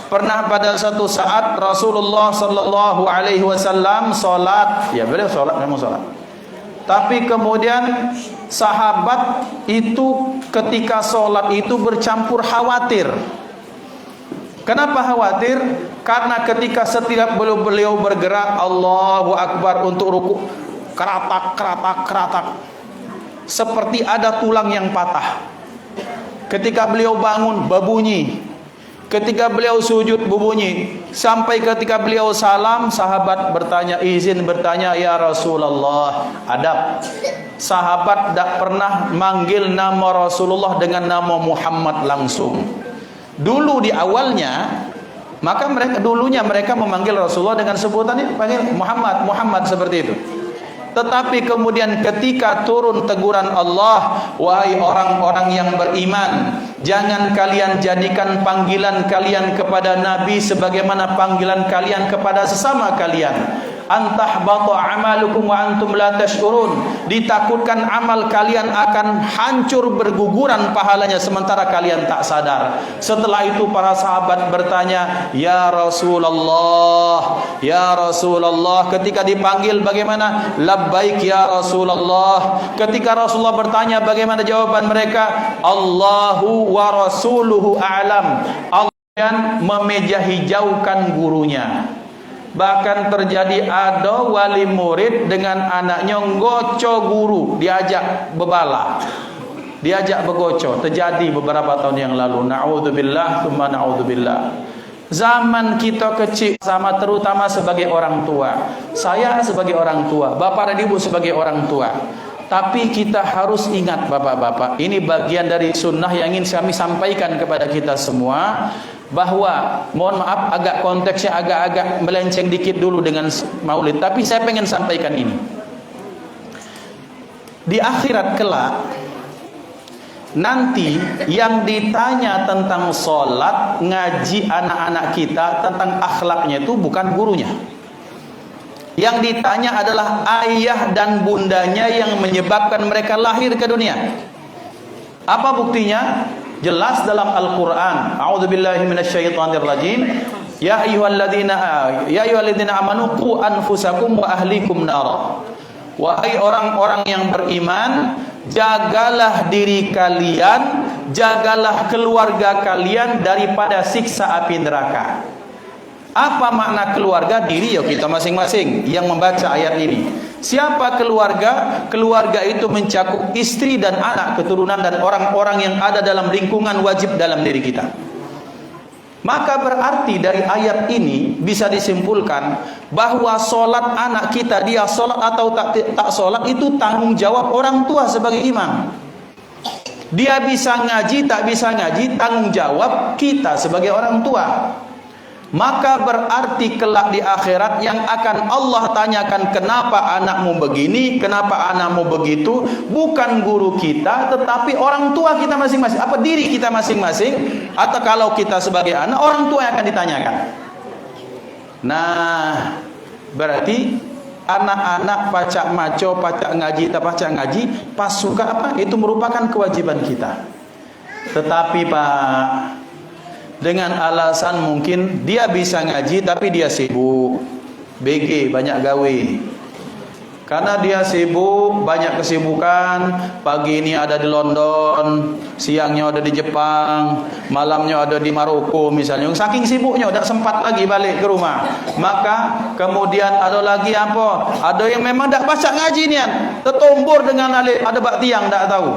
pernah pada satu saat Rasulullah sallallahu alaihi wasallam salat, ya beliau salat, memang salat. Tapi kemudian sahabat itu ketika salat itu bercampur khawatir. Kenapa khawatir? Karena ketika setiap beliau bergerak Allahu Akbar untuk ruku, keratak seperti ada tulang yang patah. Ketika beliau bangun berbunyi, ketika beliau sujud berbunyi, sampai ketika beliau salam sahabat bertanya, izin bertanya, ya Rasulullah. Adab, sahabat tak pernah manggil nama Rasulullah dengan nama Muhammad langsung. Dulu di awalnya, maka mereka memanggil Rasulullah dengan sebutan ini, panggil Muhammad seperti itu. Tetapi kemudian ketika turun teguran Allah, wahai orang-orang yang beriman, jangan kalian jadikan panggilan kalian kepada Nabi sebagaimana panggilan kalian kepada sesama kalian. Antahbata amalukum wa antum la tash'urun. Ditakutkan amal kalian akan hancur berguguran pahalanya sementara kalian tak sadar. Setelah itu para sahabat bertanya, ya Rasulullah, ya Rasulullah. Ketika dipanggil bagaimana? Labbaik ya Rasulullah. Ketika Rasulullah bertanya, bagaimana jawaban mereka? Allahu wa rasuluhu a'lam. Allah yang memejahijaukan gurunya. Bahkan terjadi ada wali murid dengan anaknya ngoco guru, diajak bebala, diajak begoco. Terjadi beberapa tahun yang lalu. Na'udzubillah, tsumma na'udzubillah. Zaman kita kecil sama, terutama sebagai orang tua. Saya sebagai orang tua, bapak dan ibu sebagai orang tua. Tapi kita harus ingat bapak-bapak, ini bagian dari sunnah yang ingin kami sampaikan kepada kita semua, bahwa mohon maaf agak konteksnya agak melenceng dikit dulu dengan maulid, tapi saya pengen sampaikan ini. Di akhirat kelak nanti yang ditanya tentang sholat, ngaji anak-anak kita tentang akhlaknya itu bukan gurunya. Yang ditanya adalah ayah dan bundanya yang menyebabkan mereka lahir ke dunia. Apa buktinya? Jelas dalam Al-Quran. A'udzubillahi minasyaitonirrajim. Ya ayyuhalladzina amanu qu anfusakum wa ahlikum nara. Wahai orang-orang yang beriman, jagalah diri kalian, jagalah keluarga kalian daripada siksa api neraka. Apa makna keluarga? Diri ya kita masing-masing yang membaca ayat ini. Siapa keluarga? Keluarga itu mencakup istri dan anak, keturunan dan orang-orang yang ada dalam lingkungan wajib dalam diri kita. Maka berarti dari ayat ini bisa disimpulkan bahwa sholat anak kita, dia sholat atau tak sholat, itu tanggung jawab orang tua sebagai imam. Dia bisa ngaji, tak bisa ngaji, tanggung jawab kita sebagai orang tua. Maka berarti kelak di akhirat yang akan Allah tanyakan, kenapa anakmu begini, kenapa anakmu begitu, bukan guru kita tetapi orang tua kita masing-masing, apa diri kita masing-masing, atau kalau kita sebagai anak, orang tua yang akan ditanyakan. Nah, berarti anak-anak pacak maco, pacak ngaji, tak pacak ngaji, pas suka apa, itu merupakan kewajiban kita. Tetapi Pak, dengan alasan mungkin dia bisa ngaji tapi dia sibuk, BG, banyak gawe. Karena dia sibuk, banyak kesibukan, pagi ini ada di London, siangnya ada di Jepang, malamnya ada di Maroko misalnya. Saking sibuknya tidak sempat lagi balik ke rumah. Maka kemudian ada lagi apa? Ada yang memang tidak baca ngaji nian, tertombor dengan ada bak tiang tidak tahu.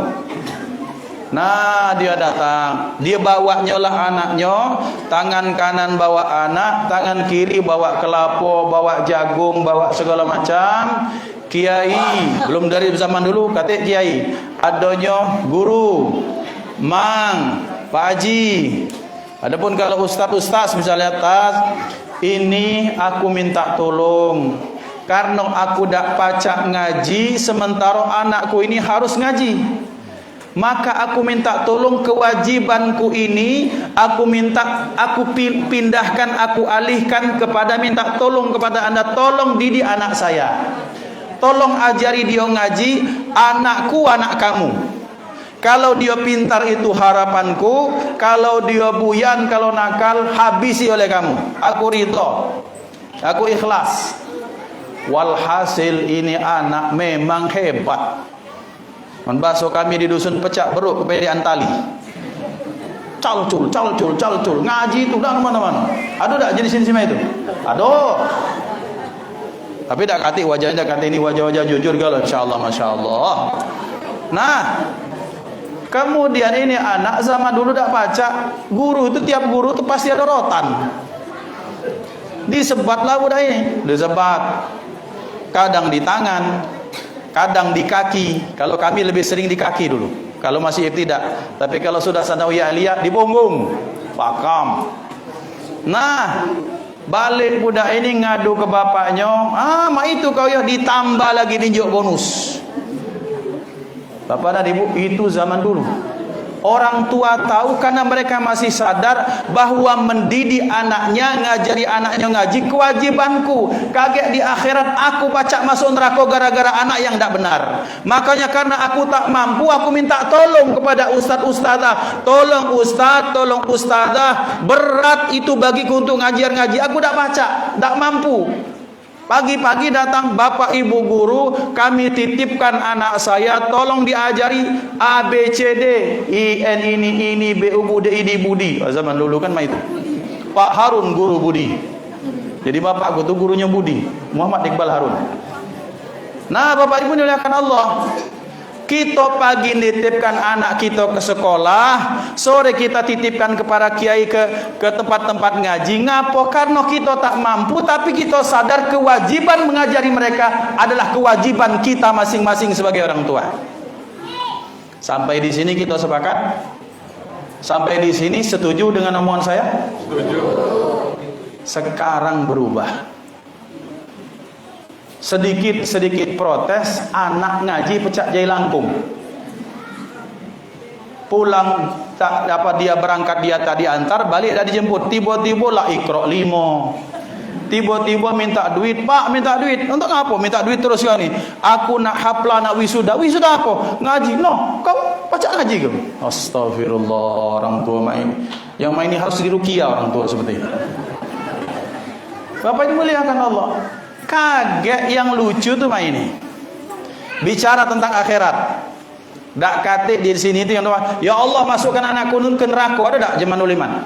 Nah, dia datang, dia bawanya lah anaknya, tangan kanan bawa anak, tangan kiri bawa kelapa, bawa jagung, bawa segala macam. Kiai, belum dari zaman dulu kata kiai, adanya guru, mang, Pak Haji. Adapun kalau ustaz misalnya ini aku minta tolong karena aku dak pacak ngaji sementara anakku ini harus ngaji. Maka aku minta tolong kewajibanku ini, aku pindahkan, aku alihkan kepada, minta tolong kepada Anda, tolong didik anak saya, tolong ajari dia ngaji, anakku anak kamu. Kalau dia pintar itu harapanku, kalau dia buyan, kalau nakal habisi oleh kamu. Aku ridho, aku ikhlas. Walhasil ini anak memang hebat. Membasuh kami di dusun pecak beruk kepedian tali. Calcul, ngaji itu dah mana-mana. Ada tak jenis semacam itu? Ada. Tapi tak kati wajahnya, kata ini wajah-wajah jujur kalau insyaallah, masyaallah. Nah, kemudian ini anak zaman dulu tak baca, guru itu tiap guru itu pasti ada rotan. Disebatlah budak ini, disebat. Kadang di tangan, kadang di kaki. Kalau kami lebih sering di kaki dulu, kalau masih ibtidak. Tapi kalau sudah sanawiyah aliyah di punggung, pakam. Nah, balik budak ini ngadu ke bapaknya, mak itu kau ya ditambah lagi ninjuk bonus. Bapak dan ibu, itu zaman dulu. Orang tua tahu karena mereka masih sadar bahwa mendidik anaknya, ngajari anaknya ngaji kewajibanku. Kaget di akhirat aku pacak masuk neraka gara-gara anak yang tidak benar. Makanya karena aku tak mampu, aku minta tolong kepada ustaz-ustazah. Tolong ustaz, tolong ustazah. Berat itu bagiku untuk ngaji. Aku tak pacak, tak mampu. Pagi-pagi datang bapak ibu guru, kami titipkan anak saya, tolong diajari A, B, C, D, I, N, ini, B, U, B, D, I, D, Budi. Zaman dulu kan itu Pak Harun guru Budi. Jadi bapakku tuh gurunya Budi, Muhammad Iqbal Harun. Nah, bapak ibu dimuliakan Allah, kita pagi nitipkan anak kita ke sekolah, sore kita titipkan kepada kiai ke tempat-tempat ngaji. Ngapo? Karena kita tak mampu, tapi kita sadar kewajiban mengajari mereka adalah kewajiban kita masing-masing sebagai orang tua. Sampai di sini kita sepakat? Sampai di sini setuju dengan omongan saya? Setuju. Sekarang berubah. Sedikit protes, anak ngaji pecah jai langkung. Pulang tak dapat, dia berangkat, dia tadi antar, balik dah dijemput. Tiba-tiba lah Iqra 5. Tiba-tiba minta duit, Pak minta duit. Untuk apa minta duit terus kau ni? Aku nak haflah, nak wisuda. Wisuda apa? Ngaji. No, kau baca ngaji ke? Astagfirullah, orang tua main. Yang main ini harus diruqyah orang tua seperti itu. Bapak dimuliakan Allah. Kaget yang lucu tuh main ini. Bicara tentang akhirat. Dak kate di sini itu yang doa, ya Allah masukkan anakku ke neraka. Ada tak zaman uliman?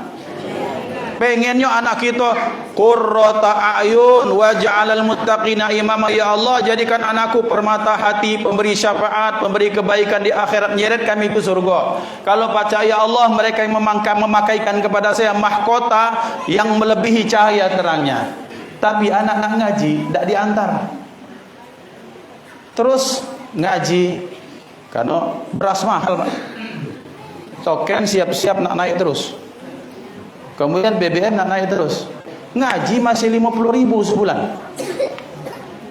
Pengennya anak kita qurrata a'yun waj'alal muttaqina imama, ya Allah jadikan anakku permata hati, pemberi syafaat, pemberi kebaikan di akhirat, nyeret kami ke surga. Kalau baca ya Allah, mereka yang memakaikan kepada saya mahkota yang melebihi cahaya terangnya. Tapi anak-anak ngaji tak diantar. Terus ngaji karena beras mahal, Pak. Token siap-siap nak naik terus. Kemudian BBM nak naik terus. Ngaji masih 50.000 sebulan.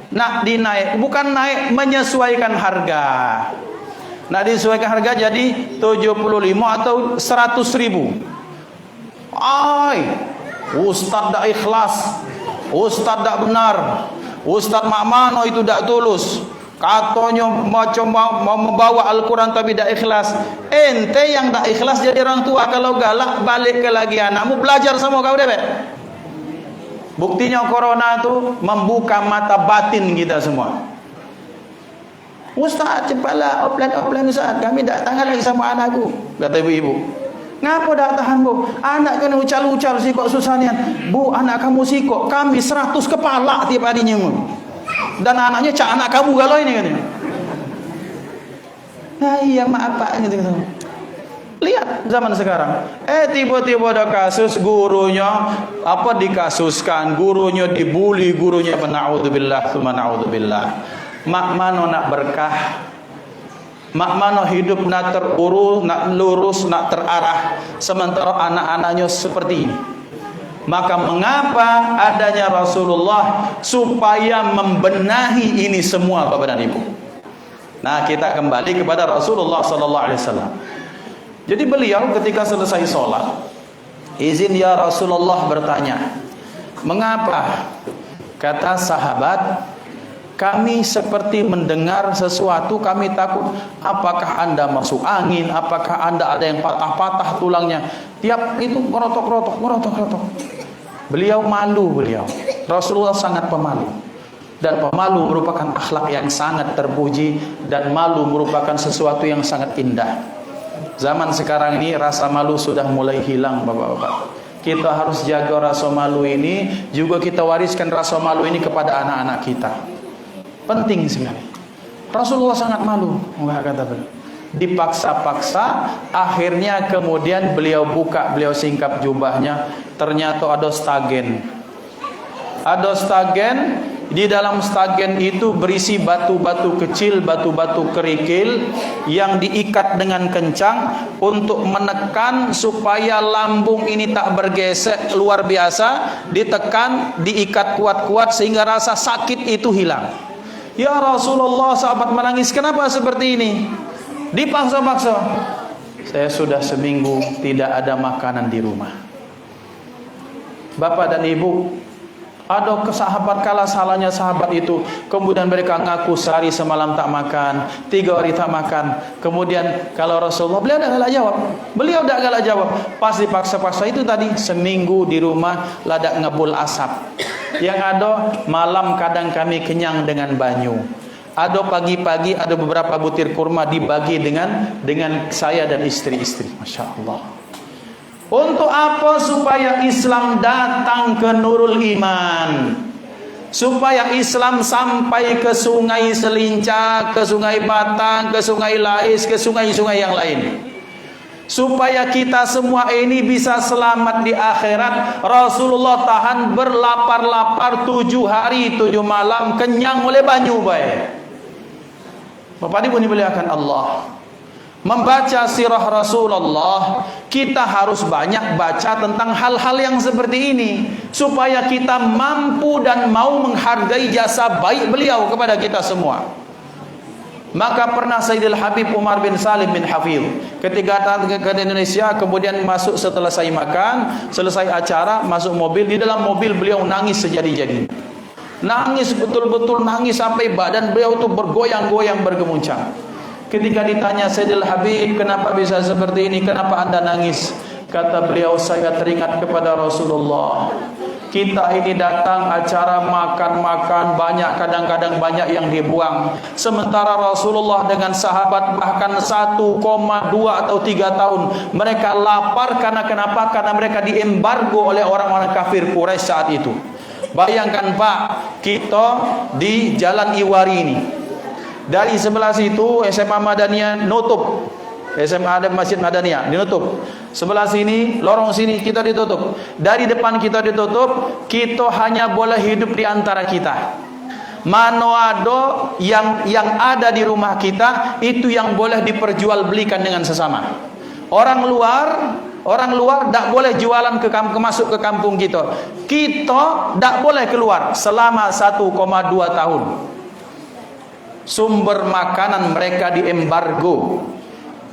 Nak dinaik, bukan naik, menyesuaikan harga. Nak disesuaikan harga jadi 75 atau 100.000. Ay, ustaz dak ikhlas, ustaz dak benar, ustaz mak mano itu dak tulus. Katanya macam mau membawa Al-Quran tapi tak ikhlas. Ente yang tak ikhlas jadi orang tua, kalau galak balik ke lagi anakmu belajar sama kau deh. Buktinya corona itu membuka mata batin kita semua. Ustaz cepatlah offline Ustaz, kami tak tahan lagi sama anakku, kata ibu-ibu. Ngapa tak tahan bu? Anak kena ucal-ucal sikok susahnya. Bu, anak kamu sikok, kami 100 kepala tiap harinya. Dan anaknya cak anak kamu galau ini katanya. Nah iya maaf Pak gitu. Lihat zaman sekarang. Tiba-tiba ada kasus gurunya dikasuskan, gurunya dibully, gurunya naudzubillah tsumma naudzubillah. Mak mano nak berkah. Mak mano hidup nak terurus, nak lurus, nak terarah, sementara anak-anaknya seperti ini. Maka mengapa adanya Rasulullah supaya membenahi ini semua Bapak dan Ibu. Nah, kita kembali kepada Rasulullah sallallahu alaihi wasallam. Jadi beliau ketika selesai sholat, izin ya Rasulullah bertanya, "Mengapa?" Kata sahabat, "Kami seperti mendengar sesuatu, kami takut apakah Anda masuk angin, apakah Anda ada yang patah-patah tulangnya." Tiap itu merotok-rotok. Beliau malu, Rasulullah sangat pemalu. Dan pemalu merupakan akhlak yang sangat terpuji, dan malu merupakan sesuatu yang sangat indah. Zaman sekarang ini rasa malu sudah mulai hilang Bapak-bapak. Kita harus jaga rasa malu ini, juga kita wariskan rasa malu ini kepada anak-anak kita. Penting sekali. Rasulullah sangat malu, kata beliau. Dipaksa-paksa, akhirnya kemudian beliau singkap jubahnya, ternyata ada stagen. Di dalam stagen itu berisi batu-batu kecil, batu-batu kerikil yang diikat dengan kencang untuk menekan supaya lambung ini tak bergesek luar biasa, ditekan, diikat kuat-kuat sehingga rasa sakit itu hilang. Ya Rasulullah, sahabat menangis, kenapa seperti ini? Dipaksa-paksa. Saya sudah seminggu tidak ada makanan di rumah. Bapak dan Ibu, ada sahabat kalah salahnya sahabat itu. Kemudian mereka ngaku sehari semalam tak makan, 3 hari tak makan. Kemudian kalau Rasulullah, beliau tak galak jawab. Pas dipaksa-paksa itu tadi, seminggu di rumah ladak ngebul asap. Yang ada malam kadang kami kenyang dengan banyu. Ada pagi-pagi ada beberapa butir kurma dibagi dengan saya dan istri-istri. Masya Allah. Untuk apa? Supaya Islam datang ke Nurul Iman, supaya Islam sampai ke Sungai Selincah, ke Sungai Batang, ke Sungai Lais, ke sungai-sungai yang lain, supaya kita semua ini bisa selamat di akhirat. Rasulullah tahan berlapar-lapar 7 hari 7 malam, kenyang oleh banyu baik. Bapak Ibu dimuliakan Allah, membaca sirah Rasulullah, kita harus banyak baca tentang hal-hal yang seperti ini, supaya kita mampu dan mau menghargai jasa baik beliau kepada kita semua. Maka pernah Sayyidil Habib Umar bin Salim bin Hafidh ketika datang ke Indonesia, kemudian masuk setelah saya makan, selesai acara, masuk mobil. Di dalam mobil beliau nangis sejadi-jadinya. Nangis betul-betul nangis sampai badan beliau itu bergoyang-goyang, bergemuncang. Ketika ditanya Sayyidil Habib, kenapa bisa seperti ini? Kenapa anda nangis? Kata beliau, saya teringat kepada Rasulullah. Kita ini datang acara makan-makan banyak, kadang-kadang banyak yang dibuang. Sementara Rasulullah dengan sahabat bahkan 1,2 atau 3 tahun mereka lapar karena kenapa? Karena mereka diembargo oleh orang-orang kafir Quraisy saat itu. Bayangkan Pak, kita di Jalan Iwari ini. Dari sebelah situ SMA Madaniyah nutup. SMA ada Masjid Madaniyah ditutup. Sebelah sini, lorong sini kita ditutup. Dari depan kita ditutup, kita hanya boleh hidup di antara kita. Manoado yang ada di rumah kita itu yang boleh diperjualbelikan dengan sesama. Orang luar tak boleh jualan masuk ke kampung kita. Kita tak boleh keluar selama 1,2 tahun. Sumber makanan mereka diembargo.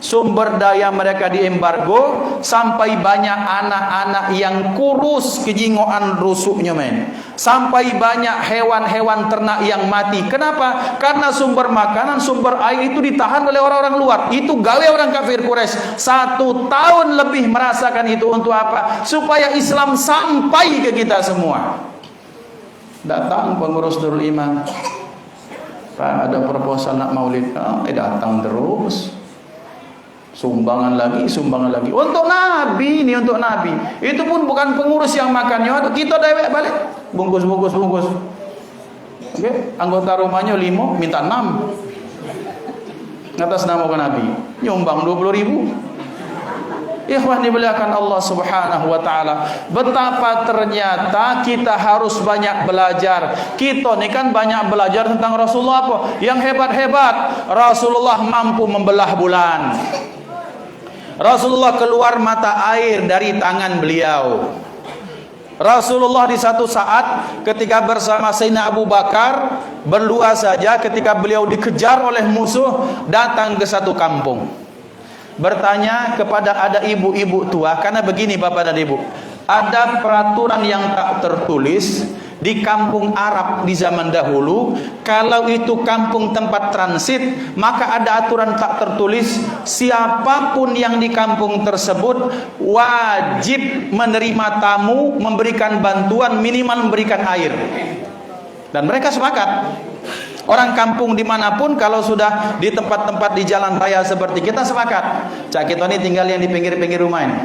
Sumber daya mereka diembargo, sampai banyak anak-anak yang kurus kejingoan rusuknya men. Sampai banyak hewan-hewan ternak yang mati. Kenapa? Karena sumber makanan, sumber air itu ditahan oleh orang-orang luar. Itu gawe orang kafir Quraisy. 1 tahun lebih merasakan itu untuk apa? Supaya Islam sampai ke kita semua. Datang pengurus Nurul Iman, Pak, ada proposal nak maulid. Datang terus. Sumbangan lagi untuk Nabi, ini untuk Nabi. Itu pun bukan pengurus yang makannya, kita dewek balik bungkus. Oke, anggota rumahnya 5 minta 6 atas nama Nabi, nyumbang 20.000. Ikhwan dimuliakan Allah Subhanahu wa taala. Betapa ternyata kita harus banyak belajar. Kita ni kan banyak belajar tentang Rasulullah apa? Yang hebat-hebat. Rasulullah mampu membelah bulan. Rasulullah keluar mata air dari tangan beliau. Rasulullah di satu saat ketika bersama Sayyidina Abu Bakar berdua saja, ketika beliau dikejar oleh musuh, datang ke satu kampung, bertanya kepada ada ibu-ibu tua. Karena begini Bapak dan Ibu, ada peraturan yang tak tertulis di kampung Arab di zaman dahulu. Kalau itu kampung tempat transit, maka ada aturan tak tertulis, siapapun yang di kampung tersebut wajib menerima tamu, memberikan bantuan, minimal memberikan air. Dan mereka sepakat. Orang kampung dimanapun, kalau sudah di tempat-tempat di jalan raya seperti kita, sepakat. Cak kita ini tinggal yang di pinggir-pinggir rumah ini.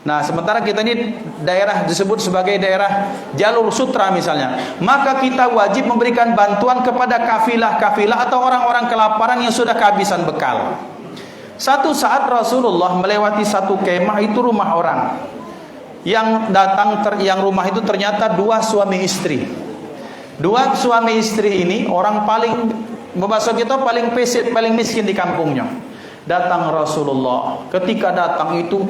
Nah, sementara kita ini daerah disebut sebagai daerah jalur sutra misalnya, maka kita wajib memberikan bantuan kepada kafilah-kafilah atau orang-orang kelaparan yang sudah kehabisan bekal. Satu saat Rasulullah melewati satu kemah, itu rumah orang. Yang datang yang rumah itu ternyata 2 suami istri. 2 suami istri ini orang paling, bahasa kita paling pesit, paling miskin di kampungnya. Datang Rasulullah. Ketika datang itu,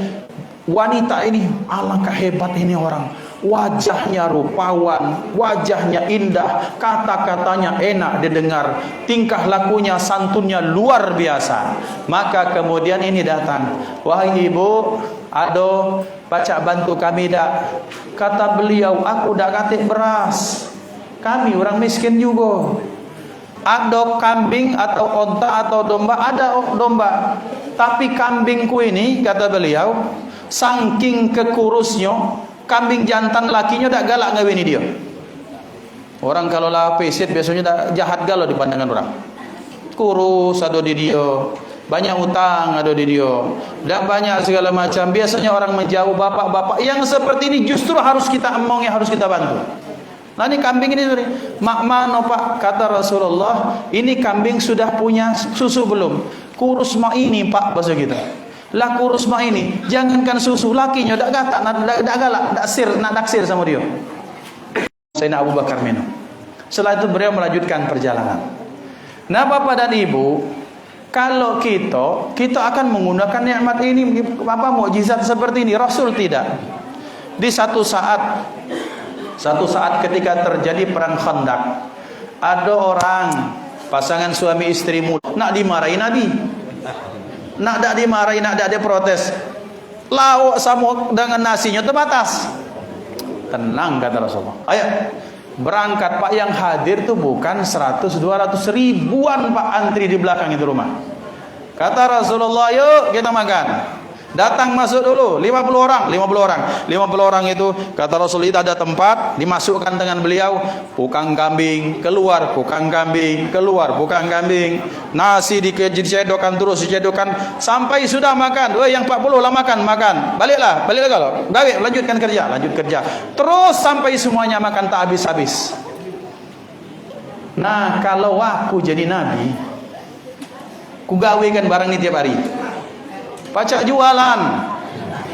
wanita ini, alangkah hebat ini orang. Wajahnya rupawan, wajahnya indah, kata-katanya enak didengar, tingkah lakunya, santunnya luar biasa. Maka kemudian ini datang, wahai ibu, ado pacak bantu kami dak? Kata beliau, aku dak katik beras, kami orang miskin juga. Ada kambing atau onta atau domba, ada domba. Tapi kambingku ini, kata beliau, saking kekurusnya, kambing jantan lakinya dak galak ngawini dia. Orang kalau lah pesit biasanya dak jahat galau di pandangan orang. Kurus ada di dia, banyak utang ada di dia, dak banyak segala macam. Biasanya orang menjauh. Bapak-bapak yang seperti ini justru harus kita emong, yang harus kita bantu. Nah ini kambing ini, mak mano pak, kata Rasulullah, ini kambing sudah punya susu belum? Kurus mak ini pak, bahasa kita. Lah kurus mak ini, jangankan susu, lakinya dak gatak, dak galak, dak naksir sama dia. Sayyidina Abu Bakar minum. Setelah itu beliau melanjutkan perjalanan. Nah Bapak dan Ibu, kalau kita akan menggunakan nikmat ini, apa mukjizat seperti ini. Rasul tidak. Di satu saat ketika terjadi perang Khandaq, ada orang pasangan suami istri muda nak dimarahi Nabi. Nak dak dimarahi, nak dak diprotes. Lauk sama dengan nasinya terbatas. Tenang kata Rasulullah. Ayo berangkat Pak, yang hadir tuh bukan 100, 200, ribuan Pak antri di belakang itu rumah. Kata Rasulullah, yuk kita makan. Datang masuk dulu 50 orang itu kata Rasulullah ada tempat, dimasukkan dengan beliau, pukang kambing keluar, pukang kambing keluar, pukang kambing, nasi dicedokan terus dicedokan sampai sudah makan. Woi yang 40 lah makan, baliklah kalau lanjutkan kerja terus sampai semuanya makan tak habis-habis. Nah, kalau aku jadi nabi, ku gawekan barang ini tiap hari. Pacak jualan,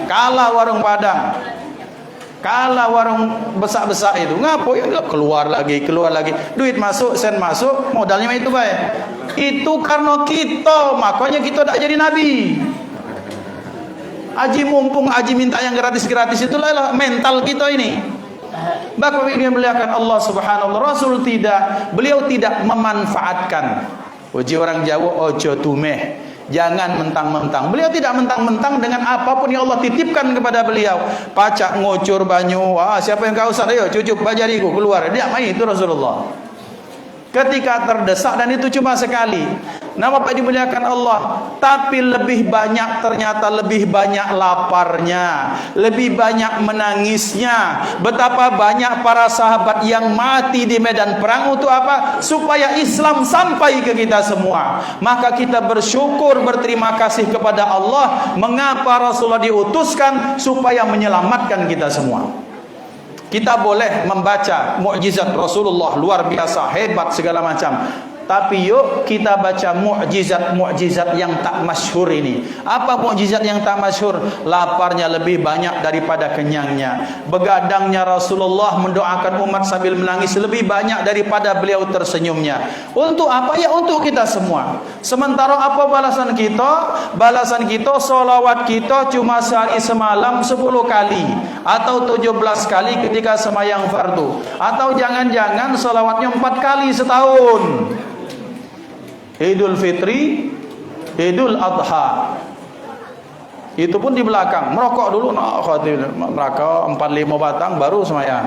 kalah warung Padang, kalah warung besar-besar itu. Ngapo ya keluar lagi, duit masuk, sen masuk, modalnya itu baik. Itu karena kita, makanya kita tak jadi nabi. Aji mumpung aji minta yang gratis-gratis itulah mental kita ini. Bahkan dia melihatkan Allah Subhanahu wa Rasul beliau tidak memanfaatkan. Uji orang Jawa ojo tumeh. Jangan mentang-mentang. Beliau tidak mentang-mentang dengan apapun yang Allah titipkan kepada beliau. Pacak ngocor banyu. Siapa yang kau usah? Ayo cucup bajariku keluar. Dia main itu Rasulullah. Ketika terdesak dan itu cuma sekali. Nama Pak dimuliakan Allah. Tapi ternyata lebih banyak laparnya, lebih banyak menangisnya. Betapa banyak para sahabat yang mati di medan perang untuk apa? Supaya Islam sampai ke kita semua. Maka kita bersyukur, berterima kasih kepada Allah. Mengapa Rasulullah diutuskan? Supaya menyelamatkan kita semua. Kita boleh membaca mukjizat Rasulullah luar biasa, hebat segala macam. Tapi yuk kita baca mukjizat yang tak masyhur ini. Apa mukjizat yang tak masyhur? Laparnya lebih banyak daripada kenyangnya. Begadangnya Rasulullah mendoakan umat sambil menangis lebih banyak daripada beliau tersenyumnya. Untuk apa? Ya untuk kita semua. Sementara apa balasan kita? Balasan kita solawat kita cuma sehari semalam 10 kali atau 17 kali ketika semayang fardu, atau jangan-jangan solawatnya 4 kali setahun. Idul Fitri, Idul Adha. Itu pun di belakang. Merokok dulu, merokok 4-5 batang baru semayang.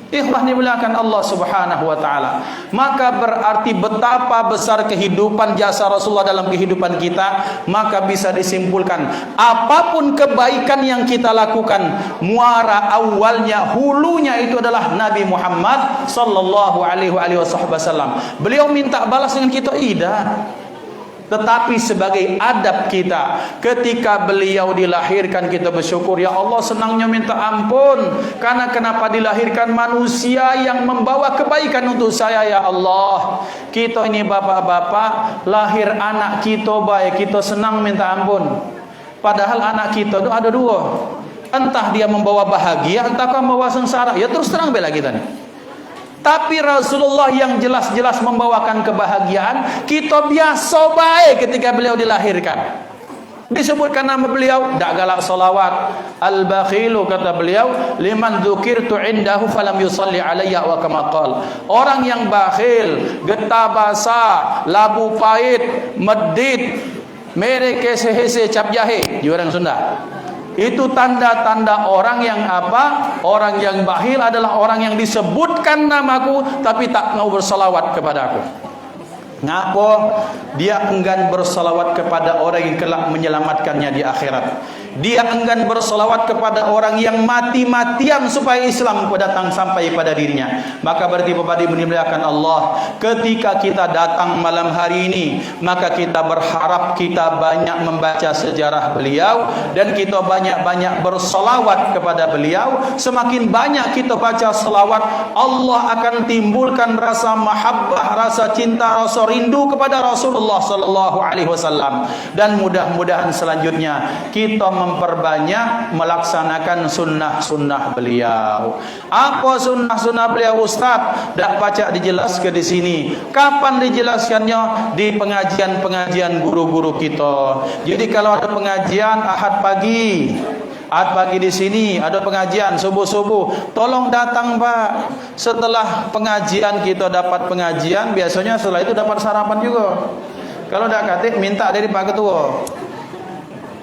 Ikhwah dimuliakan Allah Subhanahu wa taala. Maka berarti betapa besar kehidupan jasa Rasulullah dalam kehidupan kita. Maka bisa disimpulkan, apapun kebaikan yang kita lakukan, muara awalnya, hulunya itu adalah Nabi Muhammad sallallahu alaihi wasallam. Beliau minta balas dengan kita tetapi sebagai adab kita, ketika beliau dilahirkan kita bersyukur, ya Allah senangnya minta ampun karena kenapa dilahirkan manusia yang membawa kebaikan untuk saya, ya Allah. Kita ini bapak-bapak, lahir anak kita baik, kita senang minta ampun. Padahal anak kita itu ada dua, entah dia membawa bahagia, entahkah membawa sengsara. Ya terus terang bela kita nih. Tapi Rasulullah yang jelas-jelas membawakan kebahagiaan, kita biasa baik ketika beliau dilahirkan. Disebutkan nama beliau, dak galak salawat. Al-bakhilu, kata beliau, liman dzukirtu indahu falam yusalli alayya wa kama qala. Orang yang bakhil, getah basa, labu pahit, medit, mere kese-hese cap jahe di orang Sunda. Itu tanda-tanda orang yang apa? Orang yang bakhil adalah orang yang disebutkan namaku tapi tak mau bersalawat kepada aku. Ngapa? Dia enggan bersalawat kepada orang yang kelak menyelamatkannya di akhirat. Dia enggan bersalawat kepada orang yang mati-matian supaya Islam datang sampai pada dirinya. Maka berarti Bapak Ibu dimuliakan Allah, ketika kita datang malam hari ini, maka kita berharap kita banyak membaca sejarah beliau dan kita banyak-banyak bersalawat kepada beliau. Semakin banyak kita baca salawat, Allah akan timbulkan rasa mahabbah, rasa cinta, rasa rindu kepada Rasulullah sallallahu alaihi wasallam. Dan mudah-mudahan selanjutnya kita memperbanyak melaksanakan sunnah-sunnah beliau. Apa sunnah-sunnah beliau, Ustaz? Tak baca dijelaskan di sini. Kapan dijelaskannya? Di pengajian-pengajian guru-guru kita. Jadi kalau ada pengajian Ahad pagi di sini ada pengajian subuh-subuh, tolong datang Pak. Setelah pengajian kita dapat pengajian, biasanya setelah itu dapat sarapan juga. Kalau dah kata minta dari Pak Ketua.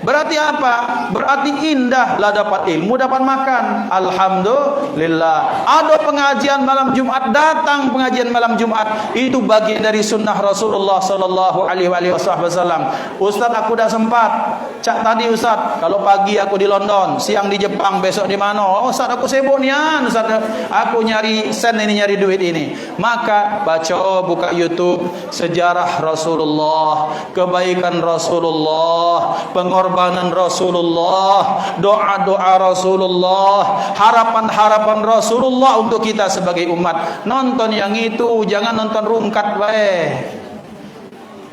Berarti apa? Berarti indahlah dapat ilmu, dapat makan. Alhamdulillah. Ada pengajian malam Jumat, datang pengajian malam Jumat. Itu bagian dari sunnah Rasulullah sallallahu alaihi wasallam. Ustaz, aku dah sempat. Cak tadi Ustaz, kalau pagi aku di London, siang di Jepang, besok di mana? Oh Ustaz, aku sibuk nian Ustaz. Aku nyari sen ini, nyari duit ini. Maka baca, buka YouTube, sejarah Rasulullah, kebaikan Rasulullah, pengorbanan Rasulullah, doa-doa Rasulullah, harapan-harapan Rasulullah untuk kita sebagai umat. Nonton yang itu, jangan nonton rungkat bae.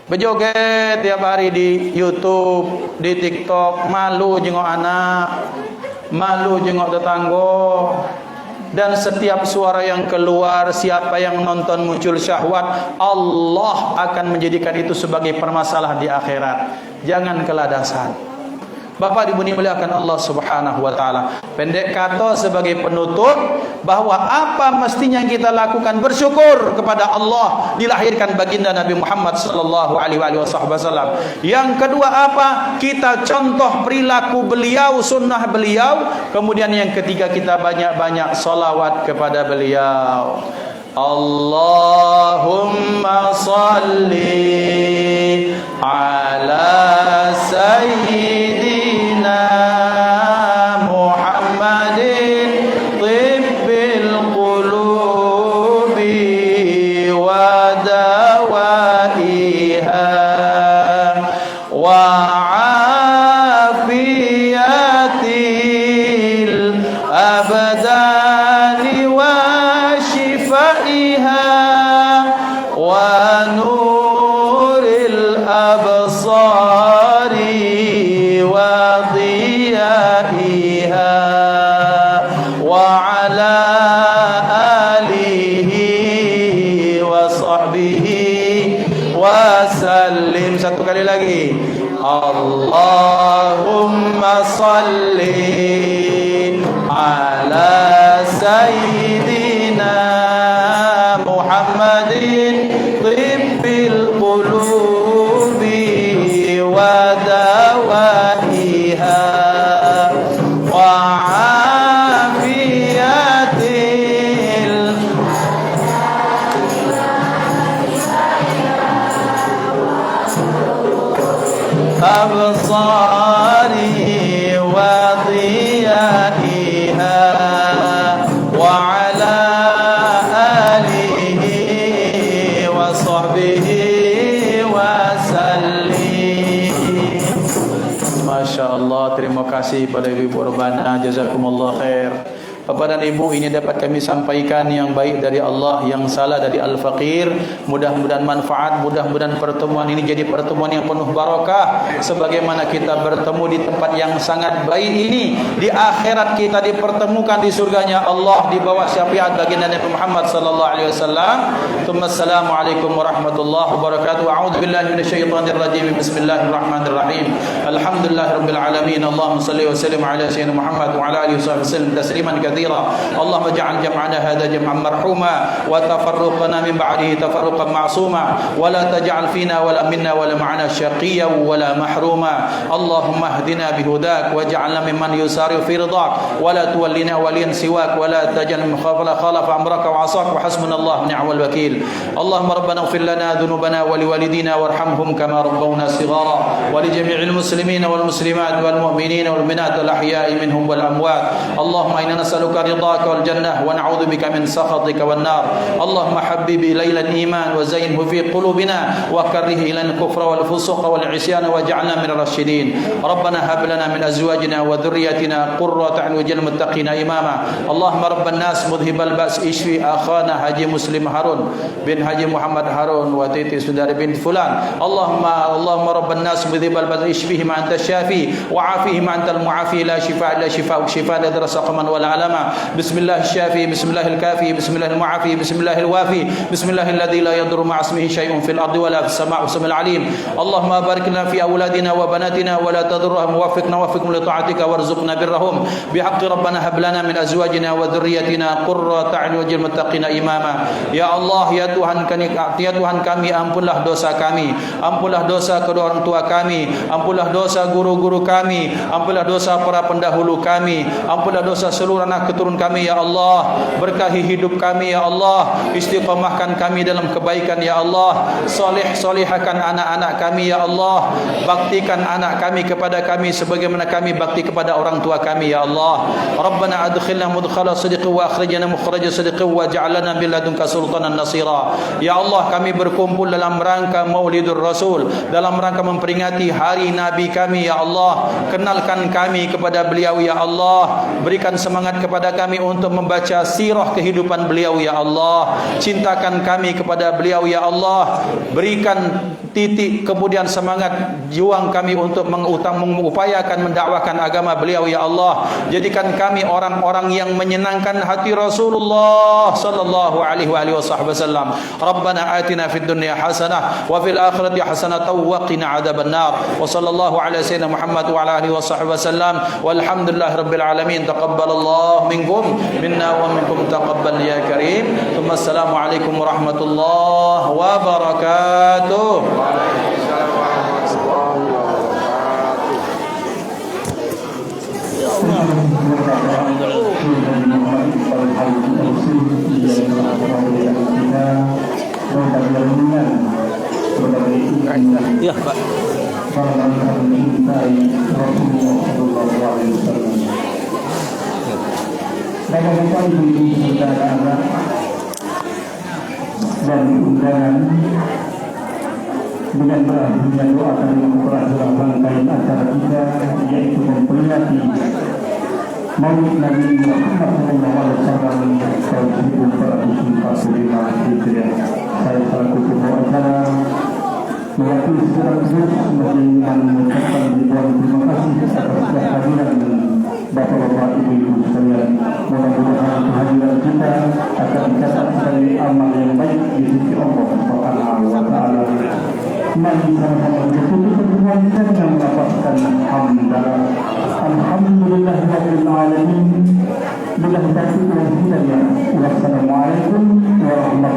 Berjoget tiap hari di YouTube, di TikTok, malu jengok anak, malu jengok tetangga. Dan setiap suara yang keluar, siapa yang nonton muncul syahwat, Allah akan menjadikan itu sebagai permasalahan di akhirat. Jangan keladasan. Bapak Ibu dimuliakan Allah Subhanahu wa taala. Pendek kata sebagai penutup, bahwa apa mestinya kita lakukan, bersyukur kepada Allah dilahirkan baginda Nabi Muhammad sallallahu alaihi wasallam. Yang kedua apa? Kita contoh perilaku beliau, sunnah beliau. Kemudian yang ketiga, kita banyak-banyak salawat kepada beliau. Allahumma salli ala sayyidina Muhammadin tibbil qulubi wa dawaiha wa afiyatil abdani wa shifaiha wa nuril absari wa diyaiha wa ala alihi wa sahbihi wa sallim. Satu kali lagi. Allahumma salli ala sayyidina Muhammadin tibbil qulubi wa dawaiha wa afiyatil absari wa diyaiha wa ala alihi wa sahbihi wa sallim. Masya Allah, terima kasih pada Ibu Urbana, jazakumullah khair. Bapak dan Ibu, ini dapat kami sampaikan yang baik dari Allah, yang salah dari Al-Faqir. Mudah-mudahan manfaat, mudah-mudahan pertemuan ini jadi pertemuan yang penuh barakah. Sebagaimana kita bertemu di tempat yang sangat baik ini, di akhirat kita dipertemukan di surganya Allah di bawah syafaat baginda Nabi Muhammad sallallahu alaihi wasallam. Assalamualaikum warahmatullahi wabarakatuh. A'udzu billahi minasyaitonir rajim. Bismillahirrahmanirrahim. Alhamdulillahirabbil alamin. Allahumma shalli wa sallim ala sayyidina Muhammad wa ala alihi wasallam tasliman katsiran. اللهم اجعل جمعنا هذا جمعا مرحوما وتفرقنا من بعده تفرقا معصوما ولا تجعل فينا ولا منا ولا معنا شقيا ولا محروما. اللهم اهدنا بهداك واجعلنا ممن يسارع في رضاك ولا تولنا وليا سواك ولا تجعل من خالف امرك وعصاك وحسبنا الله ونعم الوكيل. اللهم ربنا اغفر لنا ذنوبنا ولوالدينا وارحمهم كما ربونا صغارا ولجميع المسلمين والمسلمات والمؤمنين والمؤمنات الاحياء منهم والاموات. اللهم انا نسألك رضاك والجنة ونعوذ بك من سخطك والنار. اللهم حبب إلينا الإيمان وزينه في قلوبنا وكره إلينا الكفر والفسوق والعصيان واجعلنا من الراشدين. ربنا هب لنا من أزواجنا وذريتنا قرة أعين واجعلنا للمتقين إماما. اللهم رب الناس مذهب البأس اشفي أخانا حاجي مسلم هارون بن حاجي محمد هارون وتيتي سندار بن فلان. اللهم رب الناس مذهب البأس اشفيهم أنت الشافي وعافيهم أنت المعافي لا شفاء إلا شفاء لا يضر سقما ولا علما. salama. Bismillahil syafi, bismillahil kafi, bismillahil mu'afi, bismillahil wafi, bismillahil ladzi la yadurru ma'a ismihi syai'un fil ardi wala fis sama'i was-sami'il 'alim. Allahumma barik lana fi auladina wa banatina wa la tadurrahum waffiqna waffiqhum li ta'atika warzuqna birrahum bihaqqi rabbana hab lana min azwajina wa dhurriyyatina qurrata a'yun waj'al muttaqina imama. Ya Allah, ya Tuhan kami, ampunlah dosa kami, ampunlah dosa kedua orang tua kami, ampunlah dosa guru-guru kami, ampunlah dosa para pendahulu kami, ampunlah dosa seluruh anak keturun kami ya Allah. Berkahi hidup kami ya Allah, istiqamahkan kami dalam kebaikan ya Allah, solihkan anak-anak kami ya Allah, baktikan anak kami kepada kami sebagaimana kami bakti kepada orang tua kami ya Allah. Rabbana adkhilna mudkhala sidqin wa akhrijna mukhraja sidqin waj'alna min ladunka sultanan nasira. Ya Allah, kami berkumpul dalam rangka Maulidur Rasul, dalam rangka memperingati hari Nabi kami ya Allah. Kenalkan kami kepada beliau ya Allah, berikan semangat kepada kami untuk membaca sirah kehidupan beliau ya Allah. Cintakan kami kepada beliau ya Allah, berikan titik kemudian semangat juang kami untuk mengupayakan mendakwakan agama beliau ya Allah. Jadikan kami orang-orang yang menyenangkan hati Rasulullah sallallahu alaihi wasallam. Rabbana atina fid dunya hasanah wa fil akhirati hasanah wa qina adzabannar. Wa sallallahu ala sayyidina Muhammad wa ala alihi wasallam. Walhamdulillahi rabbil alamin. Taqabbalallahu minkum minna wa minkum taqabbal ya karim. Thumma assalamu alaikum warahmatullahi wabarakatuh. Waalaikumsalam warahmatullahi Ya, Pak. dan undangan dengan berakhirnya doa kami memperhatikan rangkaian acara kita, yaitu memperingati Maulid Nabi Muhammad SAW tahun 1445 Hijriah. Saya selaku ketua acara mewakili secara khusus mengucapkan ribuan terima kasih atas kehadiran Bapak-bapak, ibu-ibu sekalian. Mudah-mudahan kehadiran kita akan dicatat sebagai amal yang baik di sisi Allah Subhanahu wa taala. Mari sama-sama bersyukur pertemuan kita dengan mendapatkan hamdalah. Alhamdulillahirabbil alamin. Billahi taufiq wal hidayah. Wassalamualaikum warahmatullahi